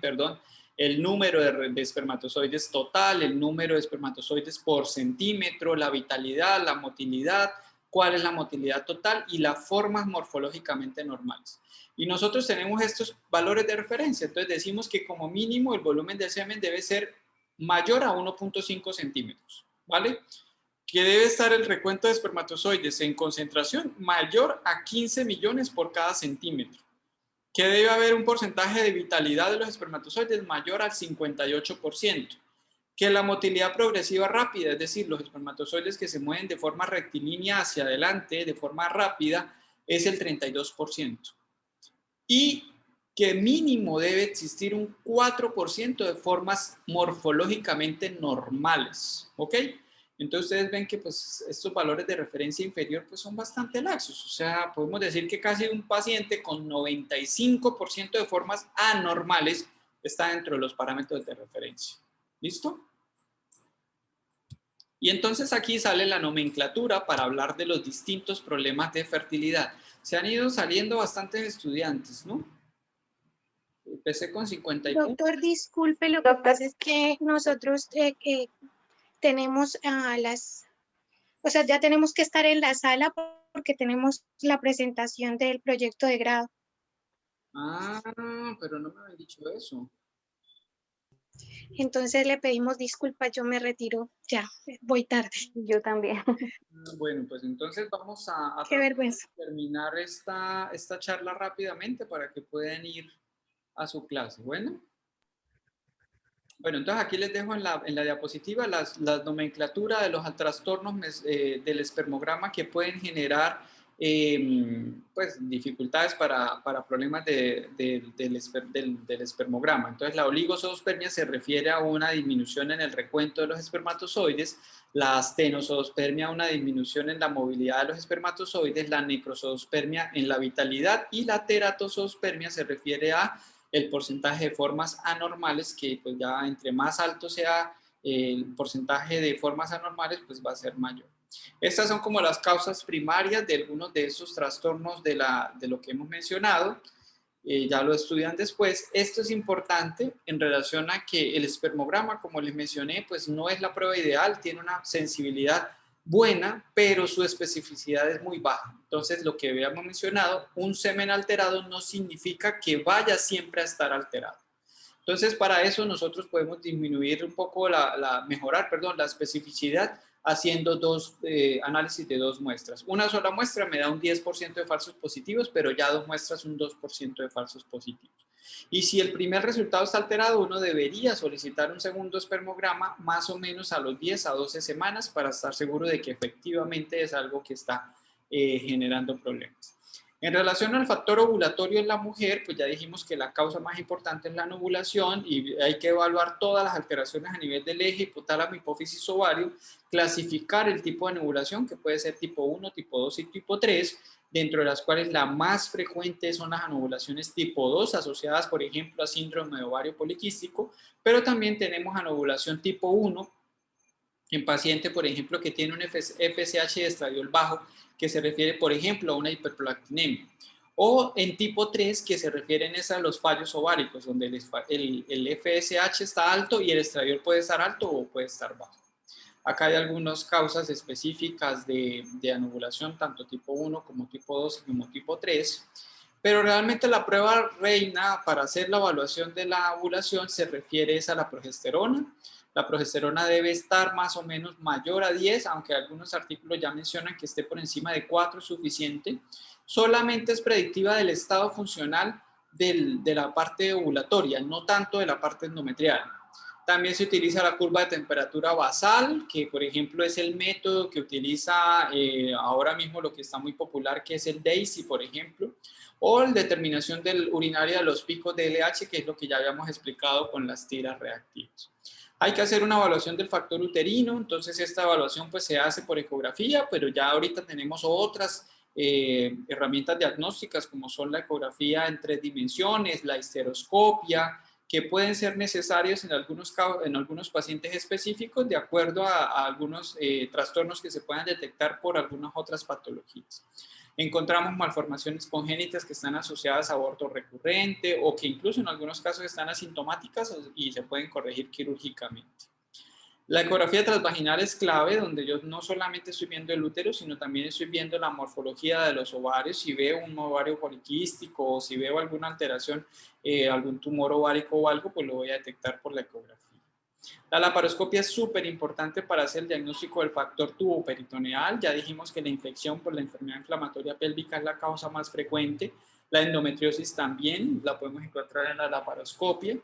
Speaker 1: el número de espermatozoides total, el número de espermatozoides por centímetro, la vitalidad, la motilidad, cuál es la motilidad total y las formas morfológicamente normales. Y nosotros tenemos estos valores de referencia, entonces decimos que como mínimo el volumen del semen debe ser mayor a 1.5 centímetros, ¿vale? Que debe estar el recuento de espermatozoides en concentración mayor a 15 millones por cada centímetro. Que debe haber un porcentaje de vitalidad de los espermatozoides mayor al 58%. Que la motilidad progresiva rápida, es decir, los espermatozoides que se mueven de forma rectilínea hacia adelante, de forma rápida, es el 32%. Y que mínimo debe existir un 4% de formas morfológicamente normales, ¿ok? Entonces ustedes ven que pues, estos valores de referencia inferior pues, son bastante laxos. O sea, podemos decir que casi un paciente con 95% de formas anormales está dentro de los parámetros de referencia. ¿Listo? Y entonces aquí sale la nomenclatura para hablar de los distintos problemas de fertilidad. Se han ido saliendo bastantes estudiantes, ¿no? Empecé con 51.
Speaker 3: Doctor, disculpe, lo que pasa es que nosotros tenemos o sea, ya tenemos que estar en la sala porque tenemos la presentación del proyecto de grado.
Speaker 1: Ah, pero no me habían dicho eso.
Speaker 3: Entonces le pedimos disculpas, yo me retiro ya, voy tarde.
Speaker 12: Yo también.
Speaker 1: Bueno, pues entonces vamos a
Speaker 3: Qué vergüenza.
Speaker 1: terminar esta charla rápidamente para que puedan ir a su clase. Bueno, entonces aquí les dejo en la diapositiva la nomenclatura de los trastornos del espermograma que pueden generar pues, dificultades para problemas del espermograma. Entonces la oligozoospermia se refiere a una disminución en el recuento de los espermatozoides, la astenozoospermia a una disminución en la movilidad de los espermatozoides, la necrozoospermia en la vitalidad y la teratozoospermia se refiere a el porcentaje de formas anormales, que pues ya entre más alto sea el porcentaje de formas anormales, pues va a ser mayor. Estas son como las causas primarias de algunos de esos trastornos de lo que hemos mencionado. ya lo estudian después. Esto es importante en relación a que el espermograma, como les mencioné, pues no es la prueba ideal, tiene una sensibilidad buena, pero su especificidad es muy baja. Entonces, lo que habíamos mencionado, un semen alterado no significa que vaya siempre a estar alterado. Entonces, para eso nosotros podemos disminuir un poco mejorar la especificidad haciendo análisis de 2 muestras. Una sola muestra me da un 10% de falsos positivos, pero ya 2 muestras un 2% de falsos positivos. Y si el primer resultado está alterado, uno debería solicitar un segundo espermograma más o menos a los 10 a 12 semanas para estar seguro de que efectivamente es algo que está generando problemas. En relación al factor ovulatorio en la mujer, pues ya dijimos que la causa más importante es la anovulación y hay que evaluar todas las alteraciones a nivel del eje hipotálamo, hipófisis, ovario, clasificar el tipo de anovulación, que puede ser tipo 1, tipo 2 y tipo 3, dentro de las cuales la más frecuente son las anovulaciones tipo 2, asociadas, por ejemplo, a síndrome de ovario poliquístico, pero también tenemos anovulación tipo 1, en paciente, por ejemplo, que tiene un FSH de estradiol bajo, que se refiere, por ejemplo, a una hiperprolactinemia. O en tipo 3, que se refieren a los fallos ováricos, donde el FSH está alto y el estradiol puede estar alto o puede estar bajo. Acá hay algunas causas específicas de anovulación, tanto tipo 1 como tipo 2 como tipo 3. Pero realmente la prueba reina para hacer la evaluación de la ovulación se refiere a la progesterona. La progesterona debe estar más o menos mayor a 10, aunque algunos artículos ya mencionan que esté por encima de 4 es suficiente. Solamente es predictiva del estado funcional de la parte ovulatoria, no tanto de la parte endometrial. También se utiliza la curva de temperatura basal, que por ejemplo es el método que utiliza ahora mismo lo que está muy popular, que es el DAISY, por ejemplo, o la determinación urinaria de los picos de LH, que es lo que ya habíamos explicado con las tiras reactivas. Hay que hacer una evaluación del factor uterino, entonces esta evaluación pues se hace por ecografía, pero ya ahorita tenemos otras herramientas diagnósticas como son la ecografía en 3 dimensiones, la histeroscopia, que pueden ser necesarios en algunos pacientes específicos de acuerdo a algunos trastornos que se puedan detectar por algunas otras patologías. Encontramos malformaciones congénitas que están asociadas a aborto recurrente o que incluso en algunos casos están asintomáticas y se pueden corregir quirúrgicamente. La ecografía transvaginal es clave, donde yo no solamente estoy viendo el útero, sino también estoy viendo la morfología de los ovarios. Si veo un ovario poliquístico o si veo alguna alteración, algún tumor ovárico o algo, pues lo voy a detectar por la ecografía. La laparoscopia es súper importante para hacer el diagnóstico del factor tuboperitoneal. Ya dijimos que la infección por la enfermedad inflamatoria pélvica es la causa más frecuente. La endometriosis también la podemos encontrar en la laparoscopia.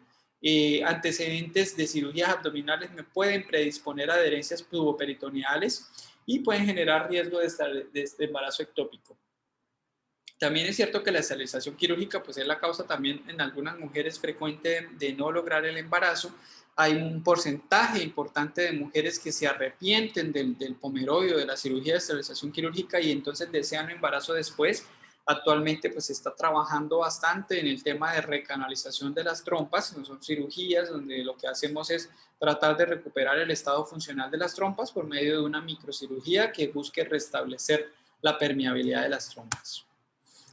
Speaker 1: Antecedentes de cirugías abdominales me pueden predisponer a adherencias tuboperitoneales y pueden generar riesgo de embarazo ectópico. También es cierto que la esterilización quirúrgica pues es la causa también en algunas mujeres frecuente de no lograr el embarazo. Hay un porcentaje importante de mujeres que se arrepienten del pomeroide, de la cirugía de esterilización quirúrgica y entonces desean un embarazo después. Actualmente pues se está trabajando bastante en el tema de recanalización de las trompas, no son cirugías donde lo que hacemos es tratar de recuperar el estado funcional de las trompas por medio de una microcirugía que busque restablecer la permeabilidad de las trompas.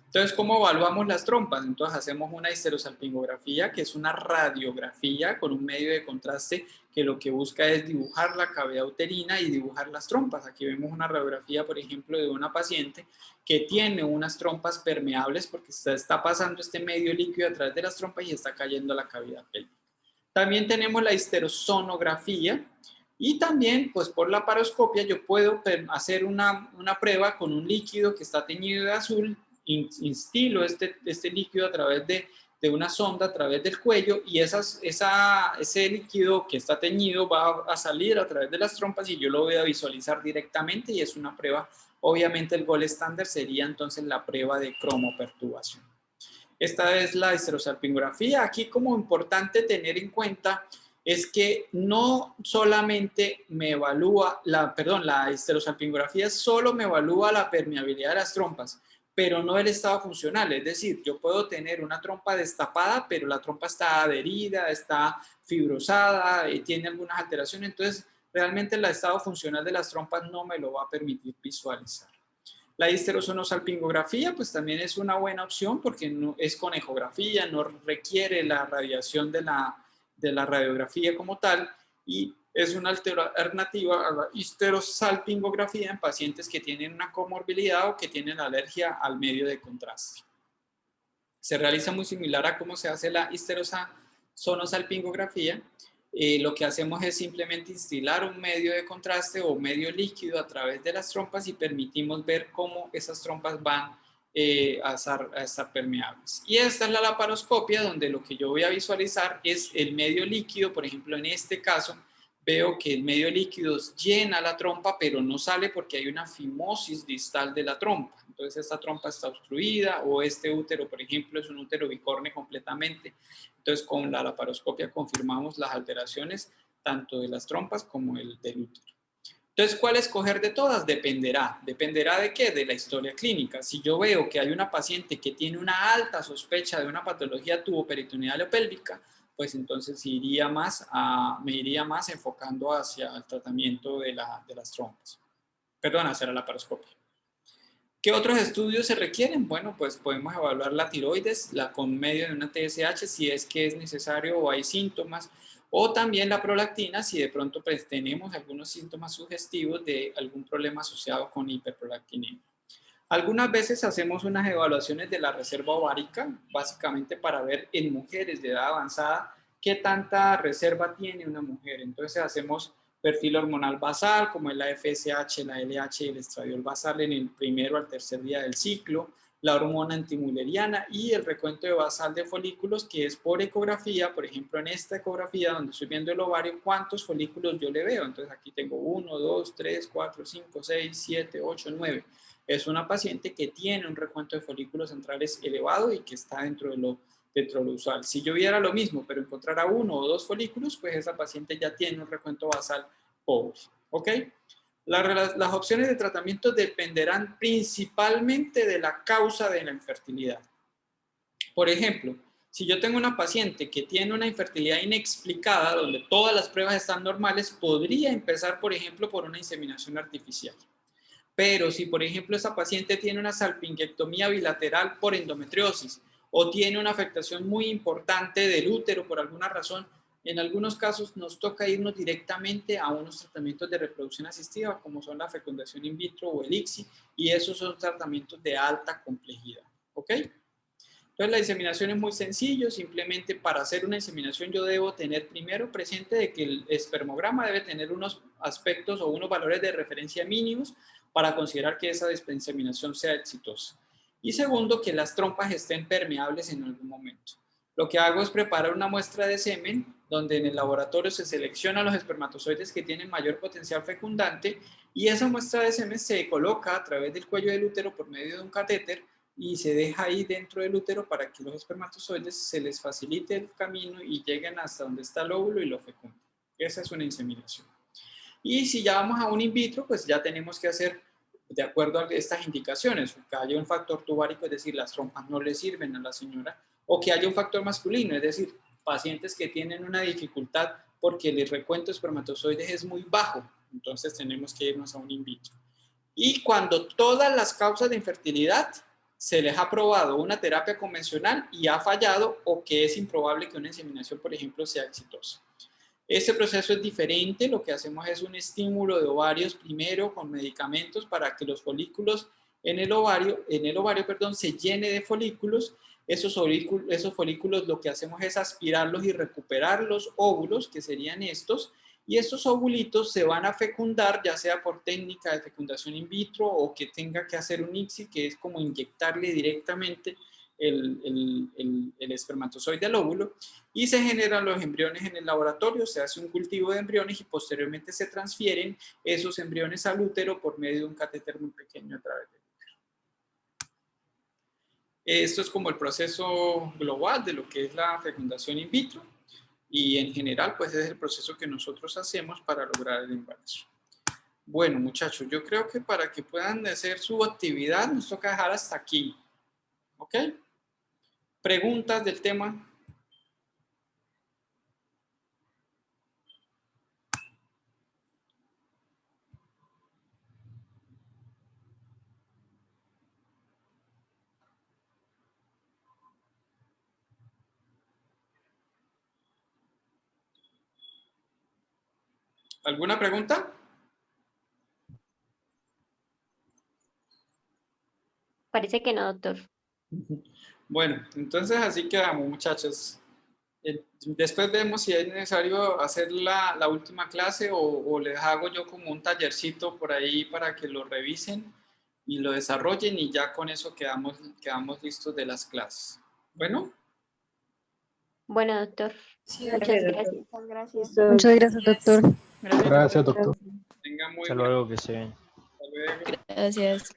Speaker 1: Entonces, ¿cómo evaluamos las trompas? Entonces, hacemos una histerosalpingografía, que es una radiografía con un medio de contraste que lo que busca es dibujar la cavidad uterina y dibujar las trompas. Aquí vemos una radiografía, por ejemplo, de una paciente que tiene unas trompas permeables porque se está pasando este medio líquido a través de las trompas y está cayendo a la cavidad pélvica. También tenemos la histerosonografía. Y también, pues por la laparoscopia, yo puedo hacer una prueba con un líquido que está teñido de azul. Instilo este líquido a través de una sonda a través del cuello y ese líquido que está teñido va a salir a través de las trompas y yo lo voy a visualizar directamente y es una prueba, obviamente el gold estándar sería entonces la prueba de cromoperturbación. Esta es la histerosalpingografía. Aquí como importante tener en cuenta es que no solamente me evalúa, la histerosalpingografía solo me evalúa la permeabilidad de las trompas, pero no el estado funcional, es decir, yo puedo tener una trompa destapada, pero la trompa está adherida, está fibrosada, tiene algunas alteraciones, entonces realmente el estado funcional de las trompas no me lo va a permitir visualizar. La histerosonosalpingografía pues también es una buena opción porque no, es con ecografía, no requiere la radiación de la radiografía como tal y es una alternativa a la histerosalpingografía en pacientes que tienen una comorbilidad o que tienen alergia al medio de contraste. Se realiza muy similar a cómo se hace la histerosonosalpingografía. Lo que hacemos es simplemente instilar un medio de contraste o medio líquido a través de las trompas y permitimos ver cómo esas trompas van a estar permeables. Y esta es la laparoscopia, donde lo que yo voy a visualizar es el medio líquido. Por ejemplo, en este caso veo que el medio líquido llena la trompa, pero no sale porque hay una fimosis distal de la trompa. Entonces esta trompa está obstruida, o este útero, por ejemplo, es un útero bicorne completamente. Entonces con la laparoscopia confirmamos las alteraciones tanto de las trompas como del útero. Entonces, ¿cuál escoger de todas? Dependerá. ¿Dependerá de qué? De la historia clínica. Si yo veo que hay una paciente que tiene una alta sospecha de una patología tuboperitoneal o pélvica, pues entonces me iría más enfocando hacia el tratamiento de las trompas. Perdón, hacia la laparoscopia. ¿Qué otros estudios se requieren? Bueno, pues podemos evaluar la tiroides, con medio de una TSH, si es que es necesario o hay síntomas, o también la prolactina, si de pronto pues, tenemos algunos síntomas sugestivos de algún problema asociado con hiperprolactinemia. Algunas veces hacemos unas evaluaciones de la reserva ovárica, básicamente para ver en mujeres de edad avanzada qué tanta reserva tiene una mujer. Entonces hacemos perfil hormonal basal, como es la FSH, la LH y el estradiol basal en el primero al tercer día del ciclo, la hormona antimulleriana y el recuento de basal de folículos, que es por ecografía. Por ejemplo, en esta ecografía donde estoy viendo el ovario, ¿cuántos folículos yo le veo? Entonces aquí tengo 1, 2, 3, 4, 5, 6, 7, 8, 9. Es una paciente que tiene un recuento de folículos centrales elevado y que está dentro de lo usual. Si yo viera lo mismo, pero encontrara 1 o 2 folículos, pues esa paciente ya tiene un recuento basal pobre. ¿Ok? Las opciones de tratamiento dependerán principalmente de la causa de la infertilidad. Por ejemplo, si yo tengo una paciente que tiene una infertilidad inexplicada, donde todas las pruebas están normales, podría empezar, por ejemplo, por una inseminación artificial. Pero si, por ejemplo, esa paciente tiene una salpingectomía bilateral por endometriosis o tiene una afectación muy importante del útero por alguna razón, en algunos casos nos toca irnos directamente a unos tratamientos de reproducción asistida, como son la fecundación in vitro o el ICSI, y esos son tratamientos de alta complejidad. ¿Ok? Entonces la inseminación es muy sencillo. Simplemente para hacer una inseminación yo debo tener primero presente de que el espermograma debe tener unos aspectos o unos valores de referencia mínimos para considerar que esa inseminación sea exitosa. Y segundo, que las trompas estén permeables en algún momento. Lo que hago es preparar una muestra de semen, donde en el laboratorio se seleccionan los espermatozoides que tienen mayor potencial fecundante, y esa muestra de semen se coloca a través del cuello del útero por medio de un catéter y se deja ahí dentro del útero para que los espermatozoides se les facilite el camino y lleguen hasta donde está el óvulo y lo fecunden. Esa es una inseminación. Y si ya vamos a un in vitro, pues ya tenemos que hacer de acuerdo a estas indicaciones, que haya un factor tubárico, es decir, las trompas no le sirven a la señora, o que haya un factor masculino, es decir, pacientes que tienen una dificultad porque el recuento de espermatozoides es muy bajo, entonces tenemos que irnos a un in vitro. Y cuando todas las causas de infertilidad se les ha probado una terapia convencional y ha fallado, o que es improbable que una inseminación, por ejemplo, sea exitosa. Este proceso es diferente. Lo que hacemos es un estímulo de ovarios primero con medicamentos para que los folículos en el ovario, se llene de folículos. Esos folículos lo que hacemos es aspirarlos y recuperar los óvulos, que serían estos, y estos ovulitos se van a fecundar, ya sea por técnica de fecundación in vitro o que tenga que hacer un ICSI, que es como inyectarle directamente el espermatozoide al óvulo, y se generan los embriones en el laboratorio. Se hace un cultivo de embriones y posteriormente se transfieren esos embriones al útero por medio de un catéter muy pequeño a través del útero. Esto es como el proceso global de lo que es la fecundación in vitro, y en general pues es el proceso que nosotros hacemos para lograr el embarazo. Bueno, muchachos, yo creo que para que puedan hacer su actividad nos toca dejar hasta aquí. ¿Ok? ¿Preguntas del tema? ¿Alguna pregunta?
Speaker 12: Parece que no, doctor.
Speaker 1: Bueno, entonces así quedamos, muchachos. Después vemos si es necesario hacer la última clase o les hago yo como un tallercito por ahí para que lo revisen y lo desarrollen y ya con eso quedamos listos de las clases. Bueno.
Speaker 12: Bueno, doctor. Muchas gracias.
Speaker 4: Muchas gracias.
Speaker 11: Muchas gracias, doctor.
Speaker 14: Gracias, doctor.
Speaker 1: Tenga muy
Speaker 15: Hasta
Speaker 1: buen-
Speaker 15: luego, que se ven.
Speaker 1: Hasta luego.
Speaker 13: Gracias.